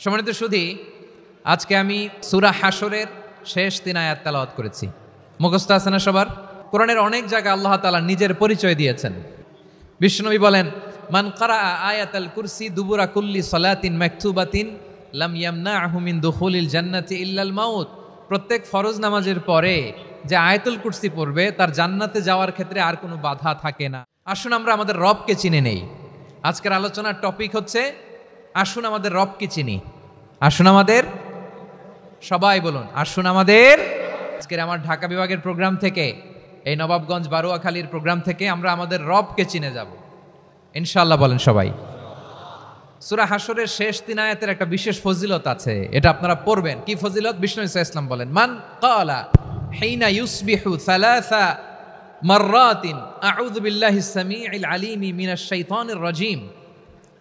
সম্মানিত সুধী, আজকে আমি সূরা হাশরের শেষ 3 আয়াত তেলাওয়াত করেছি। মুখস্থ আছে না সবার? কোরআনের অনেক জায়গায় আল্লাহ তাআলা নিজের পরিচয় দিয়েছেন। বিশ্বনবী বলেন, মান কারা আয়াতাল কুরসি দুবুরা কুল্লি সালাতিন মাকতুবাতিন লাম ইয়ামনাহু মিন দুখুলিল জান্নাতি ইল্লাল মাউত। প্রত্যেক ফরজ নামাজের পরে যে আয়াতুল কুরসি পড়বে তার জান্নাতে যাওয়ার ক্ষেত্রে আর কোনো বাধা থাকে না। আসুন আমরা আমাদের রবকে চিনে নেই। আজকের আলোচনার টপিক হচ্ছে আসুন আমাদের রবকে চিনি। আসুন আমাদের, সবাই বলুন আসুন আমাদের। আজকের আমার ঢাকা বিভাগের প্রোগ্রাম থেকে, এই নবাবগঞ্জ বারুয়াখালীর প্রোগ্রাম থেকে আমরা আমাদের রবকে চিনে যাব ইনশাআল্লাহ। বলেন সবাই। সূরা হাশরের শেষ 3 আয়াতের একটা বিশেষ ফজিলত আছে, এটা আপনারা পড়বেন। কি ফজিলত? বিষ্ণু ইসা ইসলাম বলেন, মান ক্বালা হিনা ইউসবিহু সালাসা মাররাতিন আউযু বিল্লাহিস সামিউল আলিম মিনাশ শাইতানির রাজীম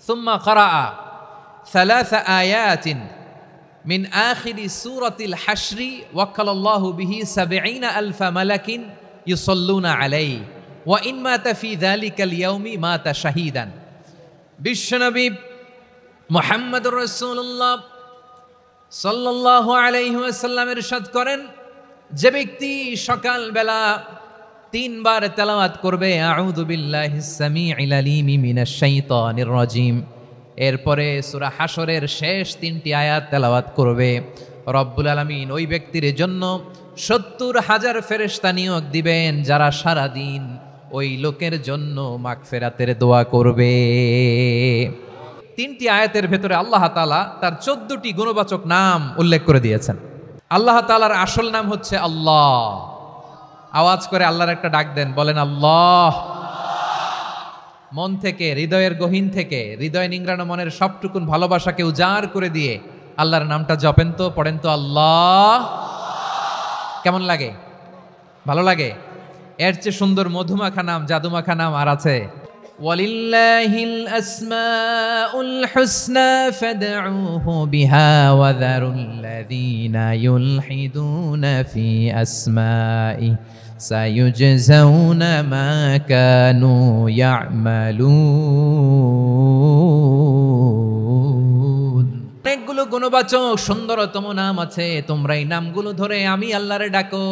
সুম্মা ক্বারা সালাসা আয়াতিন মিন আখিরি সূরাতিল হাশরি ওয়াক্কালাল্লাহু বিহি ৭০,০০০ মালাকিন ইউসাল্লুনা আলাইহি ওয়া ইন মাতা ফি যালিকাল ইয়াউমি মাতা শাহীদান। বিশ্বনবী মুহাম্মদুর রাসূলুল্লাহ সাল্লাল্লাহু আলাইহি ওয়াসাল্লাম ইরশাদ করেন, যে ব্যক্তি সকালবেলা 3 বার তেলাওয়াত করবে আউযু বিল্লাহিস সামিউল আলিম মিনাশ শাইতানির রাজীম, এরপরে সূরা হাশরের শেষ 3টি আয়াত তেলাওয়াত করবে, রব্বুল আলামিন ওই ব্যক্তির জন্য ৭০,০০০ ফেরেশতা নিয়োগ দিবেন যারা সারা দিন ওই লোকের জন্য মাগফিরাতের দোয়া করবে। 3টি আয়াতের ভেতরে আল্লাহ তাআলা তার 14টি গুণবাচক নাম উল্লেখ করে দিয়েছেন। আল্লাহ তাআলার আসল নাম হচ্ছে আল্লাহ। আওয়াজ করে আল্লাহর একটা ডাক দেন, বলেন আল্লাহ। মন থেকে, হৃদয়ের গহীন থেকে, হৃদয় নিংড়ানো মনের সবটুকুন ভালোবাসাকে উজাড় করে দিয়ে আল্লাহর নামটা জপেন তো, পড়েন তো আল্লাহ। কেমন লাগে? ভালো লাগে? এর চেয়ে সুন্দর মধুমাখা নাম, জাদুমাখা নাম আর আছে? ওয়ালিল্লাহিল আসমাউল হুসনা ফাদউহু বিহা ওয়া যারুল্লাযীনা ইউলহিদুনা ফি আসমাই সায়ুজজাউনা মা কানু ইয়ামালুন। অনেকগুলো গুণবাচক সুন্দরতম নাম আছে, তোমরা এই নামগুলো ধরে আমি আল্লাহরে ডাকো,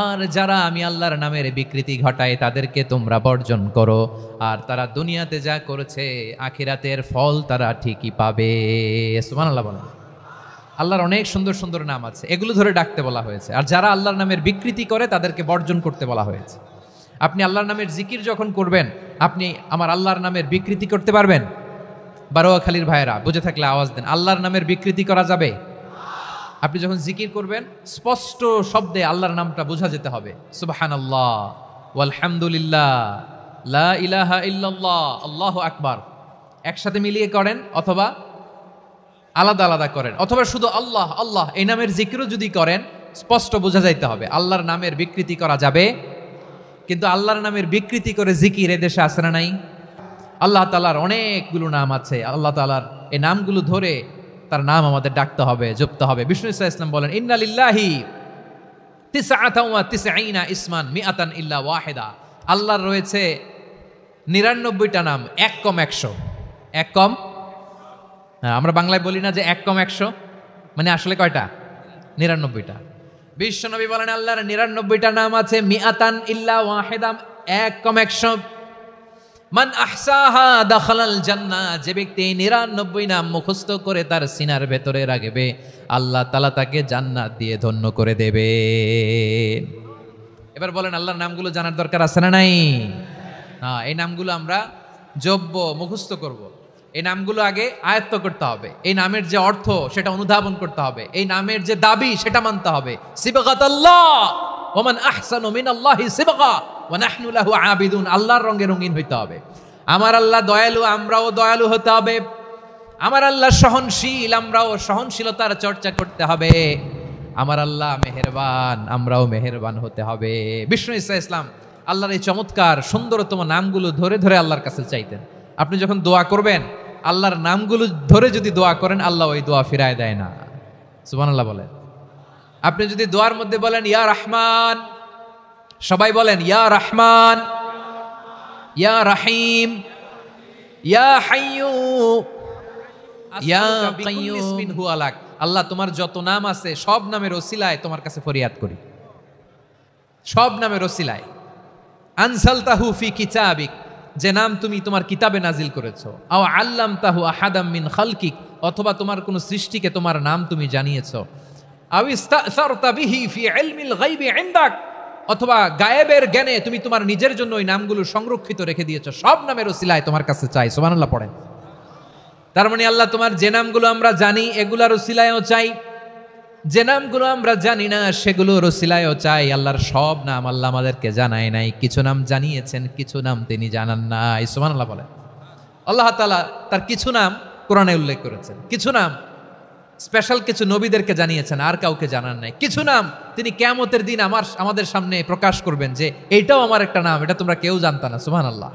আর যারা আমি আল্লাহর নামের বিকৃতি ঘটায় তাদেরকে তোমরা বর্জন করো, আর তারা দুনিয়াতে যা করেছে আখিরাতের ফল তারা ঠিকই পাবে। সুবহানাল্লাহ বলেন। আল্লাহর অনেক সুন্দর সুন্দর নাম আছে, এগুলো ধরে ডাকতে বলা হয়েছে, আর যারা আল্লাহর নামের বিকৃতি করে তাদেরকে বর্জন করতে বলা হয়েছে। আপনি আল্লাহর নামের জিকির যখন করবেন, আপনি আমার আল্লাহর নামের বিকৃতি করতে পারবেন? বারোয়াখালীর ভাইয়েরা বুঝে থাকলে আওয়াজ দেন, আল্লাহর নামের বিকৃতি করা যাবে? আপনি যখন জিকির করবেন স্পষ্ট শব্দে আল্লাহর নামটা বোঝা যেতে হবে। সুবহানাল্লাহ, ওয়ালহামদুলিল্লাহ, লা ইলাহা ইল্লাল্লাহ, আল্লাহু আকবার। একসাথে মিলিয়ে করেন অথবা আলাদা আলাদা করেন, অথবা শুধু আল্লাহ আল্লাহ এই নামের জিকিরও যদি করেন স্পষ্ট বোঝা যাইতে হবে। আল্লাহর নামের বিকৃতি করা যাবে, কিন্তু আল্লাহর নামের বিকৃতি করে জিকির এদেশে আছে না নাই? আল্লাহ তাআলার অনেকগুলো নাম আছে, আল্লাহ তাআলার এই নামগুলো ধরে তার নাম আমাদের ডাকতে হবে, জপতে হবে। বিষ্ণু ইসা ইসলাম বলেন, ইন্না লিল্লাহি 99 ইসমান মিআতান ইল্লা ওয়াহিদা। আল্লাহর রয়েছে 99টা নাম, 1 কম 100। 1 কম, আমরা বাংলায় বলি না যে 1 কম 100, মানে আসলে কয়টা? 99টা। বিশ্বনবী বলেন আল্লাহর 99টা নাম আছে, মিআতান ইল্লা ওয়াহিদা, 1 কম 100। মান আহসাহা দাখালাল জান্নাহ, যে ব্যক্তি 99 নাম মুখস্থ করে তার সিনার ভেতরে রাখবে, আল্লাহ তাআলা তাকে জান্নাত দিয়ে ধন্য করে দেবে। এবার বলেন আল্লাহর নামগুলো জানার দরকার আছে না নাই? হ্যাঁ, এই নামগুলো আমরা জপব, মুখস্থ করব। এই নামগুলো আগে আয়ত্ত করতে হবে, এই নামের যে অর্থ সেটা অনুধাবন করতে হবে, এই নামের যে দাবি সেটা মানতে হবে। সিবগাতাল্লাহ ওয়া মান আহসানু মিনাল্লাহি সিবগা ওয়া নাহনু লাহু আবিদুন। আল্লাহর রঙে রঙিন হইতে হবে। আমার আল্লাহ দয়ালু, আমরাও দয়ালু হতে হবে। আমার আল্লাহ সহনশীল, আমরাও সহনশীলতার চর্চা করতে হবে। আমার আল্লাহ মেহেরবান, আমরাও মেহেরবান হতে হবে। বিষ্ণু ইসা ইসলাম আল্লাহর এই চমৎকার সুন্দরতম নামগুলো ধরে ধরে আল্লাহর কাছে চাইতেন। আপনি যখন দোয়া করবেন আল্লাহর নামগুলো ধরে যদি দোয়া করেন, আল্লাহ ওই দোয়া ফিরায় দেয় না। সুবহানাল্লাহ বলেন। আপনি যদি দোয়ার মধ্যে বলেন ইয়া রহমান, সবাই বলেন ইয়া রহমান, ইয়া রহিম, ইয়া হাইয়্যু, ইয়া কাইয়ুম হুয়ালাক, আল্লাহ তোমার যত নাম আছে সব নামের ওসিলায় তোমার কাছে ফরিয়াদ করি, সব নামের ওসিলায়। আনসালতাহু ফি কিতাবিক, যে নাম তুমি তোমার কিতাবে নাজিল করেছো। আও আল্লামতাহু আহাদাম মিন খালকিক, অথবা তোমার কোন সৃষ্টিকে তোমার নাম তুমি জানিয়েছো। আও ইস্তাসারতা বিহি ফি ইলমিল গায়বি ইনদাক, অথবা গায়েবের জ্ঞানে তুমি তোমার নিজের জন্য ওই নামগুলো সংরক্ষিত রেখে দিয়েছো। সব নামের ওসিলায় তোমার কাছে চাই। সুবহানাল্লাহ পড়েন। তার মানে আল্লাহ তোমার যে নামগুলো আমরা জানি এগুলার ওসিলায়ও চাই, যে নামগুলো আমরা জানি না সেগুলোর ওসিলায়ও চাই। আল্লাহর সব নাম আল্লাহ আমাদেরকে জানায় নাই, কিছু নাম জানিয়েছেন, কিছু নাম তিনি জানান নাই। সুবহানাল্লাহ বলেন। আল্লাহ তাআলা তার কিছু নাম কোরআনে উল্লেখ করেছেন, কিছু নাম স্পেশাল কিছু নবীদেরকে জানিয়েছেন, আর কাউকে জানান নাই। কিছু নাম তিনি কিয়ামতের দিন আমাদের সামনে প্রকাশ করবেন যে এইটাও আমার একটা নাম, এটা তোমরা কেউ জানতা না। সুবহানাল্লাহ,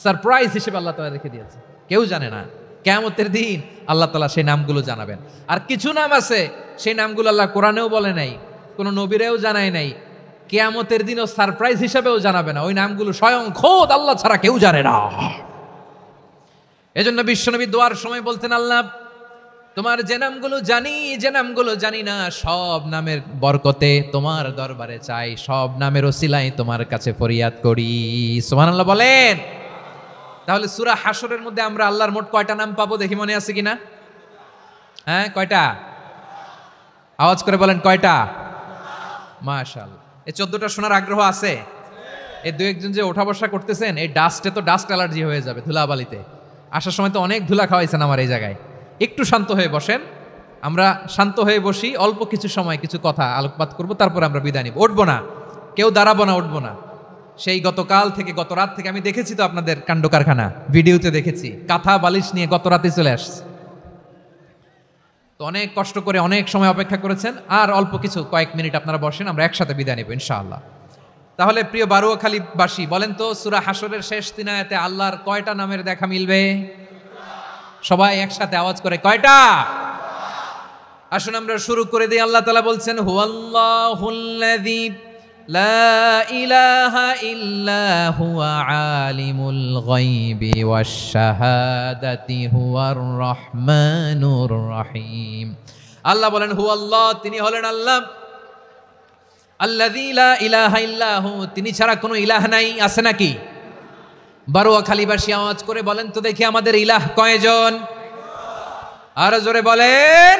সারপ্রাইজ হিসেবে আল্লাহ তাআলা রেখে দিয়েছে, কেউ জানে না। কিয়ামতের দিন আল্লাহ তাআলা সেই নামগুলো জানাবেন। আর কিছু নাম আছে সেই নামগুলো আল্লাহ কোরআনেও বলে নাই, কোনো নবীরেও জানায় নাই, কিয়ামতের দিনও সারপ্রাইজ হিসেবেও জানাবে না। ওই নামগুলো স্বয়ং খোদ আল্লাহ ছাড়া কেউ জানে না। এজন্য বিশ্বনবী দোয়ার সময় বলতেন, আল্লাহ তোমার যে নামগুলো জানি, যে নামগুলো জানি না, সব নামের বরকতে তোমার দরবারে চাই, সব নামের ওসিলায় তোমার কাছে ফরিয়াদ করি। সুবহানাল্লাহ বলেন। তাহলে সূরা হাশরের মধ্যে আমরা আল্লাহর মোট কয়টা নাম পাবো দেখি, মনে আছে কিনা? হ্যাঁ, কয়টা? আওয়াজ করে বলেন, কয়টা? মাশাআল্লাহ। এই 14টা শোনার আগ্রহ আছে? এই দু একজন যে ওঠা বসা করতেছেন, এই ডাস্টে তো ডাস্ট অ্যালার্জি হয়ে যাবে, ধুলাবালিতে। আসার সময় তো অনেক ধুলা খাওয়াইছেন আমার এই জায়গায়। একটু শান্ত হয়ে বসেন, আমরা শান্ত হয়ে বসি, অল্প কিছু সময় কিছু কথা আলোকপাত করব, তারপর আমরা বিদায় নিব। উঠবো না, কেউ দাঁড়াবো না, উঠবো না। সেই গতকাল থেকে, গত রাত থেকে আমি দেখেছি তো আপনাদের কাণ্ড কারখানা, ভিডিওতে দেখেছি, কাঁথা বালিশ নিয়ে গত রাতে চলে আসছে। তো অনেক কষ্ট করে অনেক সময় অপেক্ষা করেছেন, আর অল্প কিছু কয়েক মিনিট আপনারা বসেন, আমরা একসাথে বিদায় নেব ইনশাআল্লাহ। তাহলে প্রিয় বারুয়াখালীবাসী, বলেন তো সূরা হাশরের শেষ 3 আয়াতে আল্লাহর কয়টা নামের দেখা মিলবে? সবাই একসাথে আওয়াজ করে, কয়টা? আসুন আমরা শুরু করে দিই। আল্লাহ তাআলা বলছেন, হুয়াল্লাহুল্লাযী লা ইলাহা ইল্লা হুয়া আলিমুল গায়বি ওয়াশ শাহাদাতি হুয়ার রহমানুর রহিম। আল্লাহ বলেন, হুয়াল্লাহ, তিনি হলেন আল্লাহ, আল্লাযী লা ইলাহা ইল্লা হু, তিনি ছাড়া কোনো ইলাহ নাই। আছে নাকি? বারুয়াখালীবাসী আওয়াজ করে বলেন তো দেখি, আমাদের ইলাহ কয়জন? আর জোরে বলেন।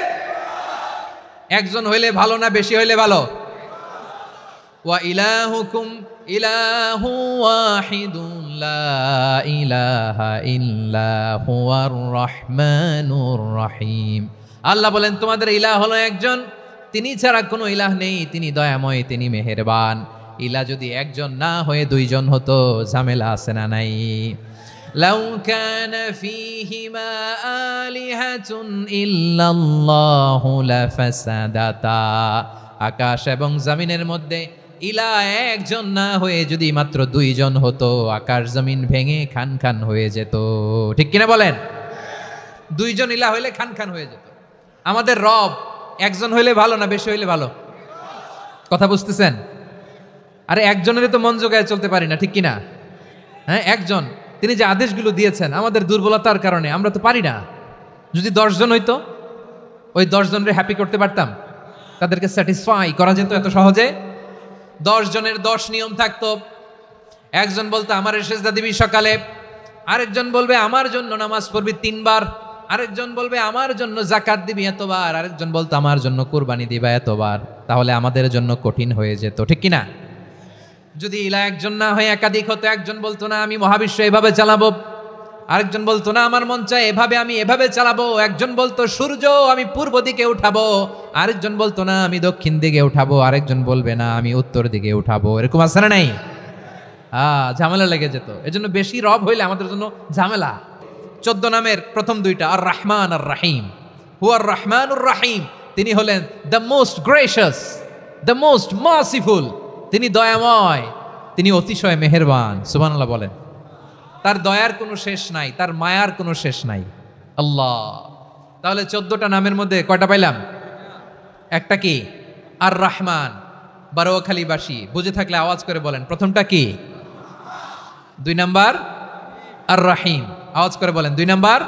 একজন হইলে ভালো না বেশি হইলে ভালো? ওয়া ইলাহুকুম ইলাহু ওয়াহিদুন লা ইলাহা ইল্লা হুয়ার রহমানুর রহিম। আল্লাহ বলেন, তোমাদের ইলাহ হলো একজন, তিনি ছাড়া কোনো ইলাহ নেই, তিনি দয়াময়, তিনি মেহেরবান। ইলাহ যদি একজন না হয়ে দুইজন হতো, ঝামেলা আছে না নাই? লাউ কানা ফীহিমা আলিহাতুন ইল্লাল্লাহু লাফাসাদাতা, আকাশ এবং জমিনের মধ্যে ইলাহ একজন না হয়ে যদি মাত্র দুইজন হতো, আকাশ জমিন ভেঙে খান খান হয়ে যেত। ঠিক কিনা বলেন? দুইজন ইলাহ হইলে খান খান হয়ে যেত। আমাদের রব একজন হইলে ভালো না বেশি হইলে ভালো? কথা বুঝতেছেন? আরে একজনের তো মন জোগায় চলতে পারি না, ঠিক কিনা? হ্যাঁ, একজন, তিনি যে আদেশগুলো দিয়েছেন আমাদের দুর্বলতার কারণে আমরা তো পারি না। যদি 10 জন হইতো, ওই 10 জনের হ্যাপি করতে পারতাম, তাদেরকে স্যাটিসফাই করা যেত এত সহজে। 10 জনের 10 নিয়ম থাকতো। একজন বলতো আমার সেজদা দিবি সকালে, আরেকজন বলবে আমার জন্য নামাজ পড়বি 3 বার, আরেকজন বলবে আমার জন্য যাকাত দিবি এতবার, আরেকজন বলতো আমার জন্য কুরবানি দিবা এতবার। তাহলে আমাদের জন্য কঠিন হয়ে যেত, ঠিক কিনা? যদি ইলাহ একজন না হয়ে একাধিক হতো, একজন বলতো না আমি মহাবিশ্ব এভাবে চালাবো, আরেকজন বলতো না আমার মন চায় এভাবে, আমি এভাবে চালাবো, একজন বলতো সূর্য আমি পূর্ব দিকে উঠাবো, আরেকজন বলতো না আমি দক্ষিণ দিকে উঠাবো, আরেকজন বলবে না আমি উত্তর দিকে উঠাবো। এরকম আছে না নাই? ঝামেলা লেগে যেত। এজন্য বেশি রব হইলে আমাদের জন্য ঝামেলা। 14 নামের প্রথম 2টা আর রহমান আর রাহিম। হুয়ার রহমানুর রাহিম, তিনি হলেন the most gracious, the most merciful, তিনি দয়াময়, তিনি অতিশয় মেহেরবান। সুবহানাল্লাহ বলেন। তার দয়ার কোনো শেষ নাই, তার মায়ার কোনো শেষ নাই আল্লাহ। তাহলে 14টা নামের মধ্যে কয়টা পাইলাম? একটা কি? আর রহমান। বারোয়াখালীবাসী বুঝে থাকলে আওয়াজ করে বলেন, প্রথমটা কি? 2 নাম্বার আর রাহিম। আওয়াজ করে বলেন 2 নাম্বার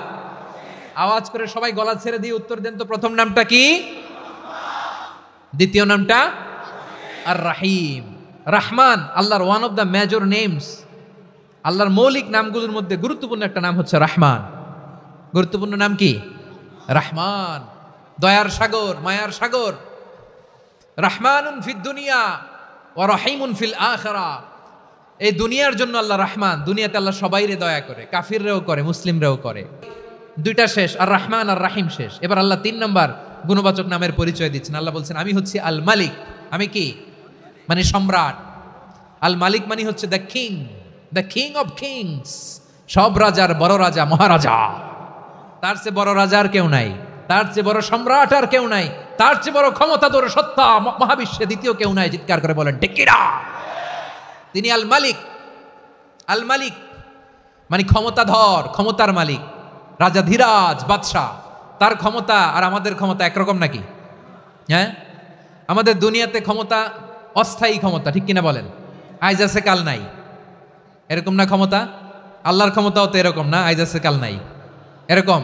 আওয়াজ করে সবাই গলা ছেড়ে দিয়ে উত্তর দেন তো, প্রথম নামটা কি? দ্বিতীয় নামটা আর রাহিম। রহমান আল্লাহর one of the major names. আল্লাহর মৌলিক নামগুলোর মধ্যে গুরুত্বপূর্ণ একটা নাম হচ্ছে রহমান। গুরুত্বপূর্ণ নাম কি? রহমান, দয়ার সাগর, মায়ার সাগর। রহমানুন ফিদ দুনিয়া ওয়া রহিমুন ফিল আখিরা। এই দুনিয়ার জন্য আল্লাহ রহমান, দুনিয়াতে আল্লাহ সবাইরে দয়া করে, কাফিররেও করে, মুসলিমরেও করে। দুইটা শেষ, আর রহমান আর রাহিম শেষ। এবার আল্লাহ 3 নম্বর গুণবাচক নামের পরিচয় দিচ্ছেন। আল্লাহ বলছেন আমি হচ্ছি আল মালিক। আমি কি? মানে সম্রাট। আল মালিক মানে হচ্ছে the king, the king of kings. সব রাজার বড় রাজা, মহারাজা। তার চেয়ে বড় রাজা আর কেউ নাই, তার চেয়ে বড় সম্রাট আর কেউ নাই, তার চেয়ে বড় ক্ষমতাধর সত্তা মহাবিশ্বে দ্বিতীয় কেউ নাই। চিৎকার করে বলেন ঠিক কিনা? তিনি আল মালিক। আল মালিক মানে ক্ষমতাধর, ক্ষমতার মালিক, রাজা ধীরাজ বাদশাহ। তার ক্ষমতা আর আমাদের ক্ষমতা একরকম নাকি? হ্যাঁ, আমাদের দুনিয়াতে ক্ষমতা অস্থায়ী ক্ষমতা, ঠিক কিনা বলেন? আইজ আছে কাল নাই, এরকম না ক্ষমতা? আল্লাহর ক্ষমতাও তো এরকম না, আইজ আছে কাল নাই এরকম।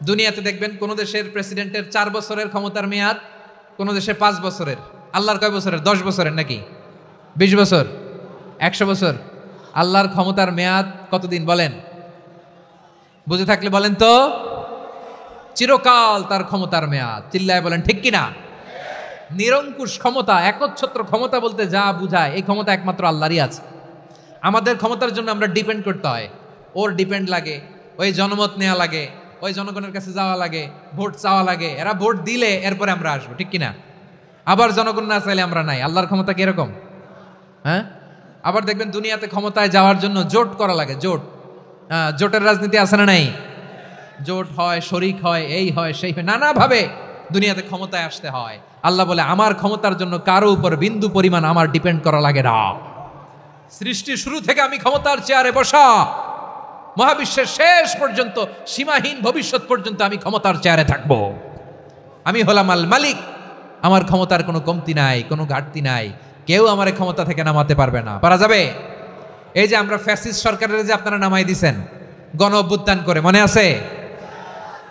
দুনিয়াতে দেখবেন কোন দেশের প্রেসিডেন্টের 4 বছরের ক্ষমতার মেয়াদ, কোন দেশে 5 বছরের। আল্লাহর কয় বছরের? 10 বছরের নাকি 20 বছর, 100 বছর। আল্লাহর ক্ষমতার মেয়াদ কতদিন বলেন? বুঝে থাকলে বলেন তো। চিরকাল তার ক্ষমতার মেয়াদ। চিল্লায় বলেন ঠিক কিনা? নিরঙ্কুশ ক্ষমতা, একচ্ছত্র ক্ষমতা বলতে যা বুঝায়, এই ক্ষমতা একমাত্র আল্লাহরই আছে। আমাদের ক্ষমতার জন্য আমরা ডিপেন্ড করতে হয়, ওর ডিপেন্ড লাগে, ওই জনমত নেওয়া লাগে, ওই জনগণের কাছে যাওয়া লাগে, ভোট চাওয়া লাগে। এরা ভোট দিলে এরপরে আমরা আসবো, ঠিক কিনা? আবার জনগণ না চাইলে আমরা নাই। আল্লাহর ক্ষমতা কিরকম? হ্যাঁ, আবার দেখবেন দুনিয়াতে ক্ষমতায় যাওয়ার জন্য জোট করা লাগে। জোট, জোটের রাজনীতি আছে না নাই? জোট হয়, শরিক হয়, এই হয়, সেই হয়, নানাভাবে দুনিয়াতে ক্ষমতায় আসতে হয়। আল্লাহ বলে আমার ক্ষমতার জন্য কারো উপর বিন্দু পরিমাণ আমার ডিপেন্ড করা লাগে না। সৃষ্টি শুরু থেকে আমি ক্ষমতার চেয়ারে বসা, মহাবিশ্বের শেষ পর্যন্ত, সীমাহীন ভবিষ্যৎ পর্যন্ত আমি ক্ষমতার চেয়ারে থাকবো। আমি হলাম আল মালিক। আমার ক্ষমতার কোনো কমতি নাই, কোনো ঘাটতি নাই। কেউ আমার ক্ষমতা থেকে নামাতে পারবে না। পারা যাবে? এই যে আমরা ফ্যাসিস্ট সরকারের যে আপনারা নামাই দিছেন গণ অভ্যুত্থান করে, মনে আছে?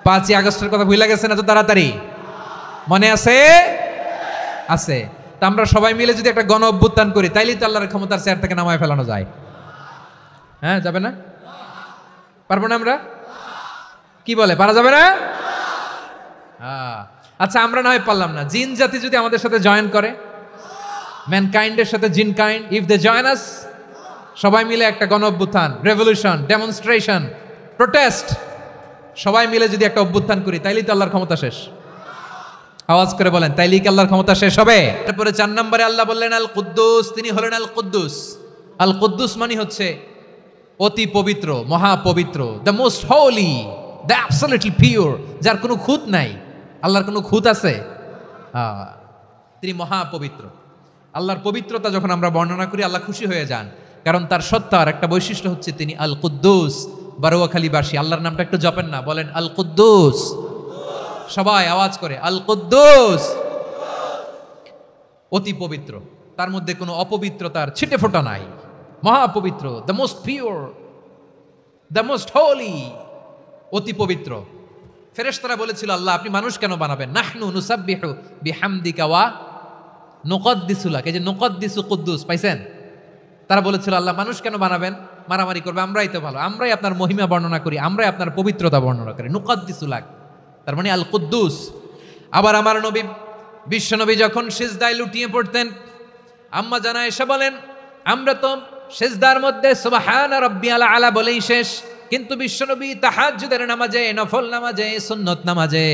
5ই আগস্টের কথা ভুলে গেছেন এত তাড়াতাড়ি? মনে আছে? আছে। তা আমরা সবাই মিলে যদি একটা গণ অভ্যুত্থান করি, তাইলেই তো আল্লাহর ক্ষমতার চেয়ার থেকে নামায় ফেলানো যায়। হ্যাঁ, যাবে না? পারবো না আমরা? কি বলে, পারা যাবে না? আচ্ছা, আমরা না হয় পারলাম না, জিন জাতি যদি আমাদের সাথে জয়েন করে, ম্যানকাইন্ডের সাথে jinn kind, if they join us, সবাই মিলে একটা গণ অভ্যুত্থান, রেভলিউশন, ডেমনস্ট্রেশন, প্রোটেস্ট, সবাই মিলে যদি একটা অভ্যুত্থান করি, তাইলেই তো আল্লাহর ক্ষমতা শেষ। আওয়াজ করে বলেন, তাইলেই কি আল্লাহর ক্ষমতা শেষ হবে? তারপরে 4 নম্বরে আল্লাহ বললেন আল কুদ্দুস। তিনি হলেন আল কুদ্দুস। আল কুদ্দুস মানে হচ্ছে অতি পবিত্র, মহাপবিত্র, the most holy, the absolutely pure, যার কোনো খুঁত নাই। আল্লাহর কোনো খুঁত আছে? তিনি মহাপবিত্র। আল্লাহর পবিত্রতা যখন আমরা বর্ণনা করি, আল্লাহ খুশি হয়ে যান, কারণ তার সত্তার একটা বৈশিষ্ট্য হচ্ছে তিনি আল কুদ্দুস। বারোয়াখালীবাসী আল্লাহর নামটা একটু জপেন না, বলেন আল কুদ্দুস। সবাই আওয়াজ করে আল কুদ্দুস। অতি পবিত্র, তার মধ্যে কোনো অপবিত্রতার ছিটে ফোঁটা নাই। মহাপবিত্র, the most pure, the most holy, অতি পবিত্র। ফেরেশতারা বলেছিল আল্লাহ আপনি মানুষ কেন বানাবেন? নাহনু নুসাব্বিহু বিহামদিকা ওয়া নুকদ্দিসু লাক। এই যে নুকদ্দিসু কুদ্দুস পাইছেন? তারা বলেছিল আল্লাহ মানুষ কেন বানাবেন? মারামারি করবে, আমরাই তো ভালো, আমরাই আপনার মহিমা বর্ণনা করি, আমরাই আপনার পবিত্রতা বর্ণনা করি। নুকদ্দিসু লাক, তার মানে আল কুদ্দুস। আবার আমার নবী, বিশ্ব নবী যখন সিজদায় লুটিয়ে পড়তেন, আম্মা জানা এসে বলেন আমরা তো সিজদার মধ্যে সুবহান রাব্বিয়াল আলা বলেই শেষ, কিন্তু বিশ্বনবী তাহাজ্জুদের নামাজে, নফল নামাজে, সুন্নত নামাজে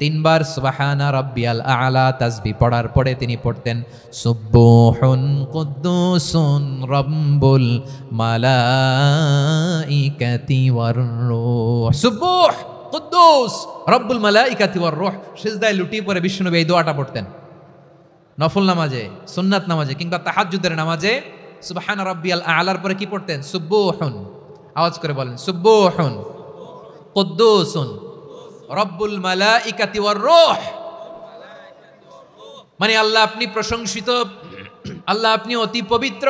3 বার সুবহানা রাব্বিয়াল আলা তাসবিহ পড়ার পরে তিনি পড়তেন সুবহুন কুদ্দুসুন রাব্বুল মালাইকাতি ওয়ার রূহ। সুবহ, কুদ্দুস, রব্বুল মালাইকাতি ওয়ার রূহ। সিজদায় লুটিয়ে পড়ে বিশ্বনবী এই দোয়াটা পড়তেন। নফল নামাজে, সুন্নাত নামাজে কিংবা তাহাজ্জুদের নামাজে সুবহান রাব্বিয়াল আলার পরে কি পড়তেন? সুবহুন। আওয়াজ করে বলেন সুবহুন কুদ্দুসুন রব্বুল মালাইকাতি ওয়ার রূহ। মানে আল্লাহ আপনি প্রশংসিত, আল্লাহ আপনি অতি পবিত্র,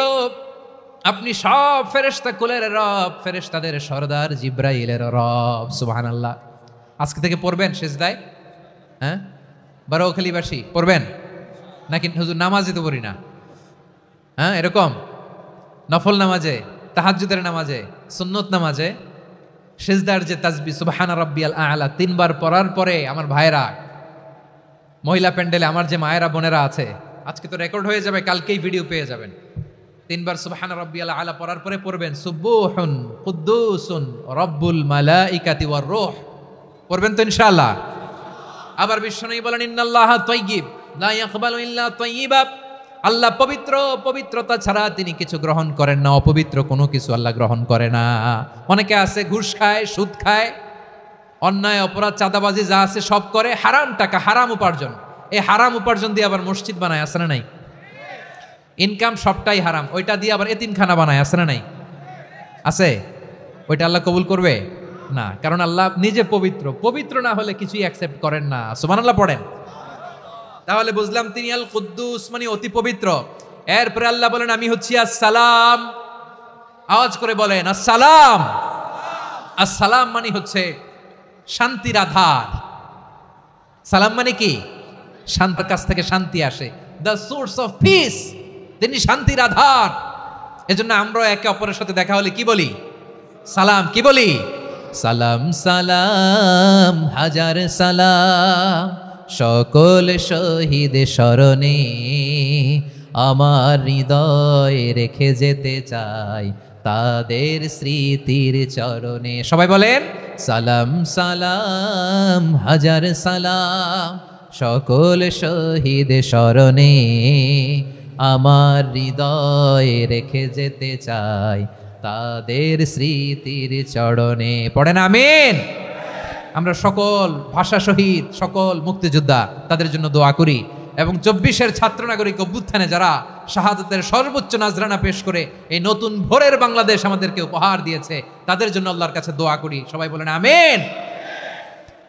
আপনি সব ফেরেশতা কুলের রব, ফেরেশতাদের সরদার জিব্রাইলের রব। সুবহানাল্লাহ। আজকে থেকে পড়বেন সেজদায়? হ্যাঁ, বারোখালীবাসী পড়বেন নাকি? হুজুর নামাজে তো পড়ি না। হ্যাঁ, এরকম নফল নামাজে, তাহাজ্জুদের নামাজে, সুন্নত নামাজে সেজদার যে তাসবিহ সুবহান রাব্বিয়াল আ'লা 3 বার পড়ার পরে আমার ভাইরা, মহিলা প্যান্ডেলে আমার যে মায়েরা বোনেরা আছে, আজকে তো রেকর্ড হয়ে যাবে, কালকেই ভিডিও পেয়ে যাবেন। 3 বার সুবহান রাব্বিয়াল আ'লা পড়ার পরে পড়বেন সুবহুন কুদ্দুসুন রব্বুল মালাইকাতি ওয়ার রূহ। পড়বেন তো ইনশাআল্লাহ। আবার বিশ্বনবী বলেন ইন্নাল্লাহা তাইয়্যিব লা ইয়াকবালু ইল্লা তাইয়্যিবা। আল্লাহ পবিত্র, পবিত্রতা ছাড়া তিনি কিছু গ্রহণ করেন না, অপবিত্র কোনো কিছু আল্লাহ গ্রহণ করে না। অনেকে আছে ঘুষ খায়, সুদ খায়, অন্যায় অপরাধ চাঁদাবাজি যা আছে সব করে, হারাম টাকা, হারাম উপার্জন। এই হারাম উপার্জন দিয়ে আবার মসজিদ বানায়, আছে না নাই? ইনকাম সবটাই হারাম, ওইটা দিয়ে আবার এতিমখানা বানায়, আছে না নাই? আছে। ওইটা আল্লাহ কবুল করবে না, কারণ আল্লাহ নিজে পবিত্র। পবিত্র না হলে কিছুই অ্যাকসেপ্ট করেন না। সুবহানাল্লাহ পড়েন। তাহলে বুঝলাম তিনি আল কুদ্দুস মানে অতি পবিত্র। এরপরে আল্লাহ বলেন আমি হচ্ছি আসসালাম। আওয়াজ করে বলেন আসসালাম। আসসালাম মানে হচ্ছে শান্তির আধার। সালাম মানে কি? শান্তির কাছ থেকে শান্তি আসে, দ্য সোর্স অফ পিস। তিনি শান্তির আধার। এজন্য আমরা একে অপরের সাথে দেখা হলে কি বলি? সালাম। কি বলি? সালাম সালাম হাজার সালাম সকল শহীদ স্মরণে আমার হৃদয় রেখে যেতে চাই তাদের স্মৃতির চরণে। সবাই বলেন সালাম সালাম হাজার সালাম সকল শহীদ স্মরণে আমার হৃদয় রেখে যেতে চাই তাদের স্মৃতির চরণে। পড়েন আমিন। আমরা সকল ভাষা শহীদ, সকল মুক্তিযোদ্ধা তাদের জন্য দোয়া করি, এবং 24-এর ছাত্র নাগরিক অভ্যুত্থানে যারা শাহাদাতের সর্বোচ্চ নাজরানা পেশ করে এই নতুন ভোরের বাংলাদেশ আমাদেরকে উপহার দিয়েছে, তাদের জন্য আল্লাহর কাছে দোয়া করি। সবাই বলেন আমিন।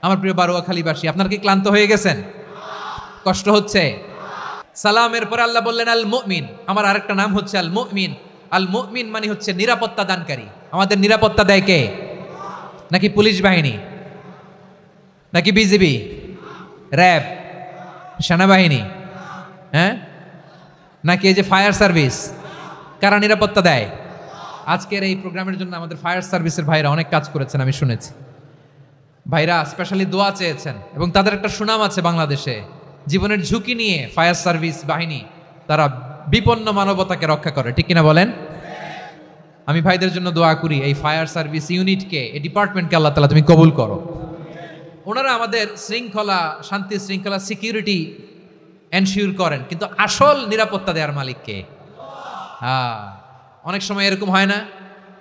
আমার প্রিয় বারোয়াখালীবাসী, আপনারা কি ক্লান্ত হয়ে গেছেন? কষ্ট হচ্ছে? সালামের পরে আল্লাহ বললেন আল মুমিন। আমার আরেকটা নাম হচ্ছে আল মুমিন। আল মুমিন মানে হচ্ছে নিরাপত্তা দানকারী। আমাদের নিরাপত্তা দেয় কে? নাকি পুলিশ বাহিনী, নাকি বিজিবি, র্যাব, সেনাবাহিনী, হ্যাঁ, নাকি এই যে ফায়ার সার্ভিস? কারা নিরাপত্তা দেয়? আজকের এই প্রোগ্রামের জন্য আমাদের ফায়ার সার্ভিসের ভাইরা অনেক কাজ করেছেন, আমি শুনেছি। ভাইরা স্পেশালি দোয়া চেয়েছেন, এবং তাদের একটা সুনাম আছে বাংলাদেশে। জীবনের ঝুঁকি নিয়ে ফায়ার সার্ভিস বাহিনী তারা বিপন্ন মানবতাকে রক্ষা করে, ঠিক কিনা বলেন? আমি ভাইদের জন্য দোয়া করি, এই ফায়ার সার্ভিস ইউনিটকে, এই ডিপার্টমেন্টকে আল্লাহ তাআলা তুমি কবুল করো। ওনারা আমাদের শৃঙ্খলা, শান্তি শৃঙ্খলা, সিকিউরিটি এনশিওর করেন, কিন্তু আসল নিরাপত্তা দেওয়ার মালিক কে? হ্যাঁ, অনেক সময় এরকম হয় না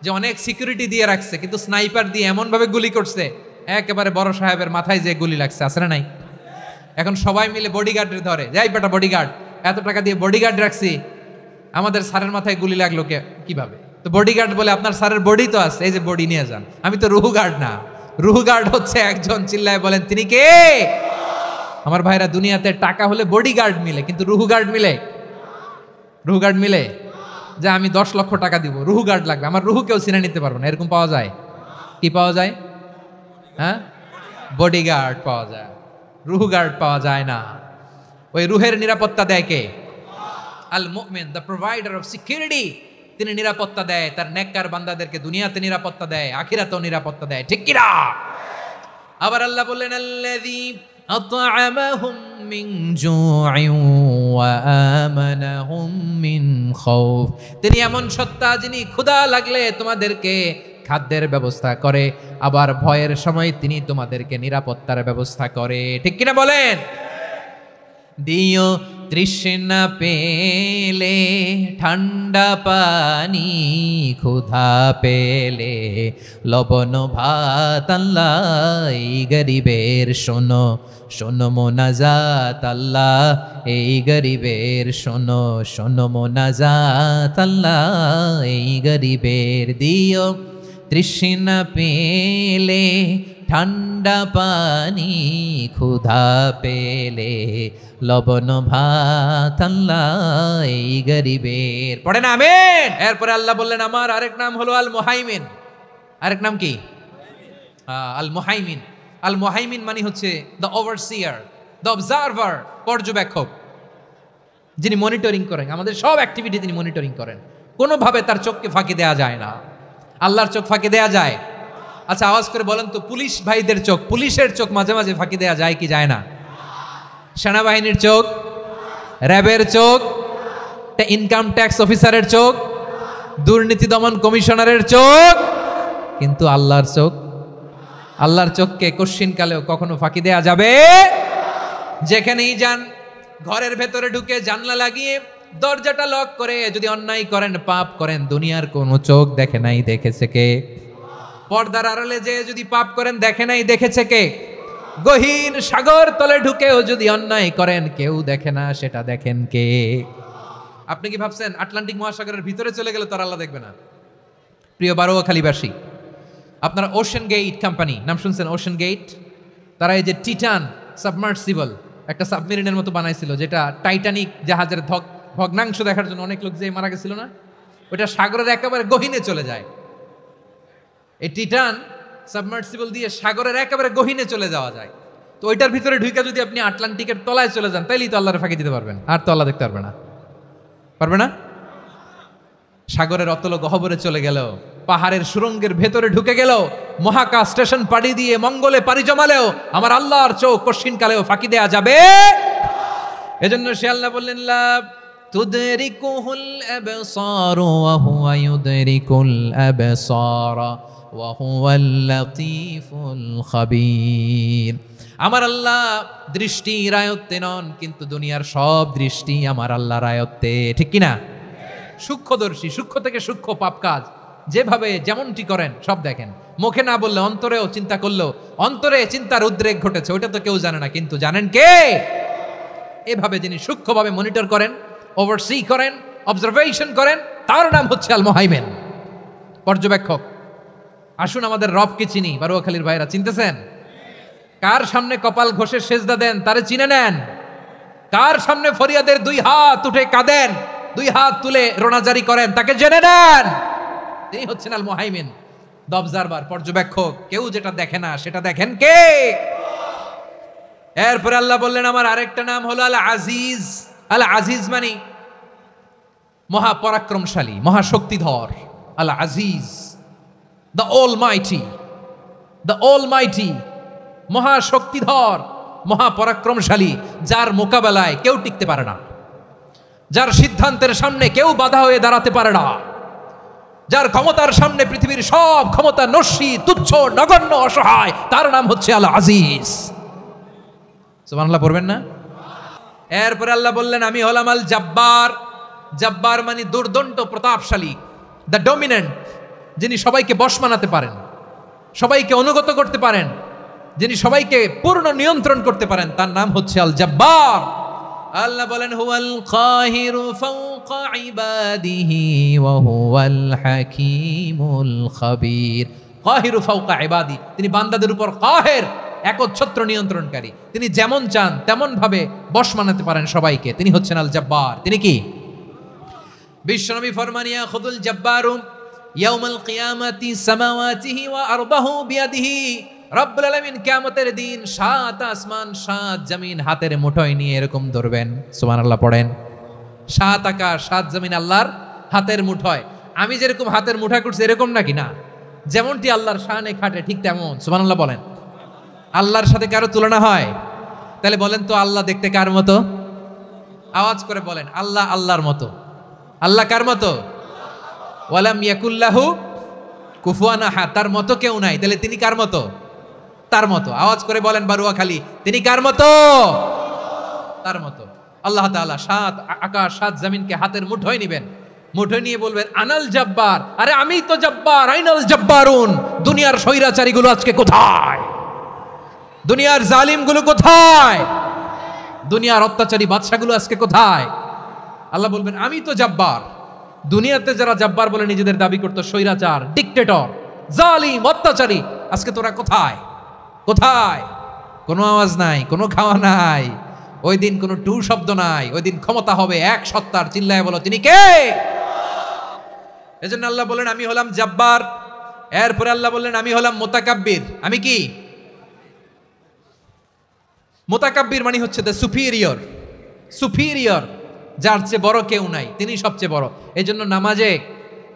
যে অনেক সিকিউরিটি দিয়ে রাখছে, কিন্তু স্নাইপার দিয়ে এমনভাবে গুলি করছে একেবারে বড় সাহেবের মাথায় যে গুলি লাগছে, আছে না নাই? এখন সবাই মিলে বডিগার্ডের ধরে, যাই বেটা বডিগার্ড, এত টাকা দিয়ে বডিগার্ড রাখছি, আমাদের স্যারের মাথায় গুলি লাগলো কিভাবে? তো বডিগার্ড বলে আপনার স্যারের বডি তো আছে, এই যে বডি নিয়ে যান। আমি তো রুহু গার্ড না। রুহু গার্ড হচ্ছে একজন, চিল্লায় বলেন তিনি কে? আমার ভাইরা, দুনিয়াতে টাকা হলে বডিগার্ড মিলে, কিন্তু রুহু গার্ড মিলে? রুহু গার্ড মিলে? যে আমি 10 লক্ষ টাকা দিব, রুহু গার্ড লাগবে, আমার রুহু কেউ চিনে নিতে পারবো না, এরকম পাওয়া যায়? কি পাওয়া যায়? হ্যাঁ, বডিগার্ড পাওয়া যায়, রুহু গার্ড পাওয়া যায় না। ওই রুহের নিরাপত্তা দেয় কে? আল মুমিন, দ্য প্রোভাইডার অফ সিকিউরিটি। তিনি নিরাপত্তা দেয় তার নেককার বান্দাদেরকে, দুনিয়াতে নিরাপত্তা দেয়, আখিরাতেও নিরাপত্তা দেয়, ঠিক কি না? আবার আল্লাহ বললেন আল্লাযী আত'আমাহুম মিন জু'ইন ওয়া আমানাহুম মিন খাউফ। তিনি এমন সত্তা যিনি ক্ষুধা লাগলে তোমাদেরকে খাদ্যের ব্যবস্থা করে, আবার ভয়ের সময় তিনি তোমাদেরকে নিরাপত্তার ব্যবস্থা করে, ঠিক কিনা বলেন? দিও তৃষ্ণা পেলে ঠান্ডা পানি, ক্ষুধা পেলে লবণ ভাত, আল্লাহ এই গরিবের শোনো শোনো মোনাজাত, আল্লাহ এই গরিবের শোনো শোনো মোনাজাত, আল্লাহ এই গরিবের। দিও তৃষ্ণা পেলে ঠান্ডা পানি, ক্ষুধা পেলে লবণ ভাত, আল্লাহ এই গরিবের। পড়েন আমিন। এরপরে আল্লাহ বললেন আমার আরেক নাম হলো আল মুহাইমিন। আরেক নাম কি? আল মুহাইমিন। আল মুহাইমিন মানে হচ্ছে দ্য ওভারসিয়ার, দ্য অবজারভার, পর্যবেক্ষক, যিনি মনিটরিং করেন, আমাদের সব অ্যাক্টিভিটি তিনি মনিটরিং করেন। কোনোভাবে তার চোখকে ফাঁকি দেয়া যায় না। আল্লাহর চোখ ফাঁকি দেয়া যায়? আচ্ছা আওয়াজ করে বলেন তো, পুলিশ ভাইদের চোখ, পুলিশের চোখ মাঝে মাঝে ফাঁকি দেয়া যায় কি যায় না? সেনাবাহিনীর চোখ, র্যাবের চোখ, ইনকাম ট্যাক্স অফিসারের চোখ, দুর্নীতি দমন কমিশনারের চোখ, কিন্তু আল্লাহর চোখ, আল্লাহর চোখকে কশ্চিনকালেও কখনো ফাঁকি দেয়া যাবে? যেখানেই যান, ঘরের ভেতরে ঢুকে জানলা লাগিয়ে দরজাটা লক করে যদি অন্যায় করেন, পাপ করেন, দুনিয়ার কোনো চোখ দেখে নাই, দেখেছে কে? পর্দার আড়ালে যে যদি পাপ করেন, দেখে নাই, দেখেছে কে? গহীন সাগর তলে ঢুকেও যদি অন্যায় করেন, কেউ দেখে না, সেটা দেখেন কে? আপনি কি ভাবছেন আটলান্টিক মহাসাগরের ভিতরে চলে গেলে তার আল্লাহ দেখবে না? প্রিয় বারোয়াখালীবাসী, আপনারা ওশেন গেট কোম্পানি নাম শুনছেন? ওশেন গেট, তারা এই যে টিটান সাবমার্সিবল একটা সাবমেরিনের মতো বানাইছিল, যেটা টাইটানিক জাহাজের ভগ্নাংশ দেখার জন্য অনেক লোক যে মারা গেছিল না, ওটা সাগরের একেবারে গহীনে চলে যায়। এই টিটান সাবমার্সিবল দিয়ে সাগরের একেবারে গহীনে চলে যাওয়া যায়। তো ওইটার ভিতরে ঢুকে যদি আপনি আটলান্টিকের তলায় চলে যান, তাইলেই তো আল্লাহর ফাঁকি দিতে পারবেন, আর তো আল্লাহ দেখতে পারবে না। পারবে না? সাগরের অতল গহ্বরে চলে গেল, পাহাড়ের সুরঙ্গের ভেতরে ঢুকে গেল, মহাকাশ স্টেশন পাড়ি দিয়ে মঙ্গলে পাড়ি জমালেও আমার আল্লাহর চোখ কশ্চিনকালেও ফাঁকি দেয়া যাবে? এজন্য সে আল্লাহ বললেন, লা তুদরিকুহুল আবসার ওয়া হুয়া ইউদরিকুল আবসার ওয়া হুয়াল লাতীফুল খাবীর। আমার আল্লাহ দৃষ্টির আয়ত্তে নন, কিন্তু দুনিয়ার সব দৃষ্টি আমার আল্লাহর আয়ত্তে, ঠিক কিনা? সূক্ষ্মদর্শী, সূক্ষ্ম থেকে সূক্ষ্ম পাপ কাজ যেভাবে যেমনটি করেন সব দেখেন। মুখে না বললে অন্তরেও চিন্তা করলেও অন্তরে চিন্তার উদ্রেক ঘটেছে, ওইটা তো কেউ জানে না, কিন্তু জানেন কে? এভাবে যিনি সূক্ষ্মভাবে মনিটর করেন, ওভারসি করেন, অবজারভেশন করেন, তার নাম হচ্ছে আল মুহাইমিন, পর্যবেক্ষক। আসুন আমাদের রবকে চিনি। বারোয়াখালীর ভাইরা চিনতেছেন? কার সামনে কপাল ঘষে সেজদা দেন তারে চিনে নেন? কার সামনে ফরিয়াদের দুই হাত উঠে কাঁদেন, দুই হাত তুলে রোনাজারি করেন, তাকে জেনে নেন। তিনি হচ্ছেন আল মুহাইমিন, দ্য অবজারভার, পর্যবেক্ষক। কেউ যেটা দেখে না সেটা দেখেন কে? এরপরে আল্লাহ বললেন আমার আরেকটা নাম হলো আল আজিজ। আল আজিজ মানে মহাপরাক্রমশালী, মহাশক্তিধর। Al Aziz, the almighty, the almighty, মহাশক্তিধর, মহাপরাক্রমশালী, যার মোকাবেলায় কেউ টিকতে পারে না, যার সিদ্ধান্তের সামনে কেউ বাধা হয়ে দাঁড়াতে পারে না, যার ক্ষমতার সামনে পৃথিবীর সব ক্ষমতা নস্যি, তুচ্ছ, নগণ্য, অসহায়, তার নাম হচ্ছে আল আজিজ। সুবহানাল্লাহ পড়বেন না? এরপরে আল্লাহ বললেন আমি হলাম আল জব্বার। জব্বার মানে দুর্দণ্ড, প্রতাপশালী, দ্য ডমিনেন্ট, যিনি সবাইকে বশ মানাতে পারেন, সবাইকে অনুগত করতে পারেন, যিনি সবাইকে পূর্ণ নিয়ন্ত্রণ করতে পারেন, তার নাম হচ্ছে আল জব্বার। আল্লাহ বলেন হুয়াল কাহিরু ফাওকা ইবাদিহি ওয়া হুয়াল হাকীমুল খাবীর। কাহিরু ফাওকা ইবাদি, তিনি বান্দাদের উপর কাহের, একচ্ছত্র নিয়ন্ত্রণকারী। তিনি যেমন চান তেমন ভাবে বশ মানাতে পারেন সবাইকে, তিনি হচ্ছেন আল জব্বার। তিনি কি? বিশ্বনবী ফরমান ইয়া খুদুল জব্বারু ইয়াউমাল কিয়ামাতি সামাওয়াতিহি ওয়া আরদাহু বিয়াদিহি। রব্বুল আলামিন কিয়ামতের দিন 7 আসমান 7 জমিন হাতের মুঠোয় নিয়ে এরকম ধরবেন। সুবহানাল্লাহ পড়েন। 7 আকাশ 7 জমিন আল্লাহর হাতের মুঠোয়। আমি যেরকম হাতের মুঠা করছি এরকম নাকি? না, যেমনটি আল্লাহর শানে খাটে ঠিক তেমন। সুবহানাল্লাহ বলেন। আল্লাহর সাথে কারো তুলনা হয়? তাহলে বলেন তো আল্লাহ দেখতে কার মতো? আওয়াজ করে বলেন আল্লাহ আল্লাহর মতো। আল্লাহ কার মতো? ওয়ালাম ইয়াকুল্লাহু কুফুয়ান আহাদ, তার মতো কেউ নাই। তাহলে তিনি কার মতো? তার মতো। আওয়াজ করে বলেন বারুয়াখালী, তিনি কার মতো? তার মতো। আল্লাহ তাআলা 7 আকাশ 7 জমিনকে হাতের মুঠোয় নিবেন, মুঠোয় নিয়ে বলবেন আনাল জব্বার। আরে আমি তো জব্বার, আইনাল জব্বারুন। দুনিয়ার স্বৈরাচারীগুলো আজকে কোথায়? দুনিয়ার জালিমগুলো কোথায়? দুনিয়ার অত্যাচারী বাদশাগুলো আজকে কোথায়? আল্লাহ বলবেন আমি তো জব্বার। দুনিয়াতে যারা জব্বার বলে নিজেদের দাবি করতো, স্বৈরাচার, ডিক্টেটর, জালিম, অত্যাচারী, আজকে তোরা কোথায়? কোথায়? কোনো আওয়াজ নাই, কোনো খাওয়া নাই, ওই দিন কোনো টু শব্দ নাই। ওই দিন ক্ষমতা হবে এক সত্তার। চিল্লায় বলো তিনি কে? এজন্য আল্লাহ বললেন আমি হলাম জব্বার। এরপরে আল্লাহ বললেন আমি হলাম মুতাকাব্বির। আমি কি? মুতাকাব্বির মানে হচ্ছে দ্য সুপিরিয়র, সুপিরিয়র, যার চেয়ে বড় কেউ নাই, তিনি সবচেয়ে বড়। এই জন্য নামাজে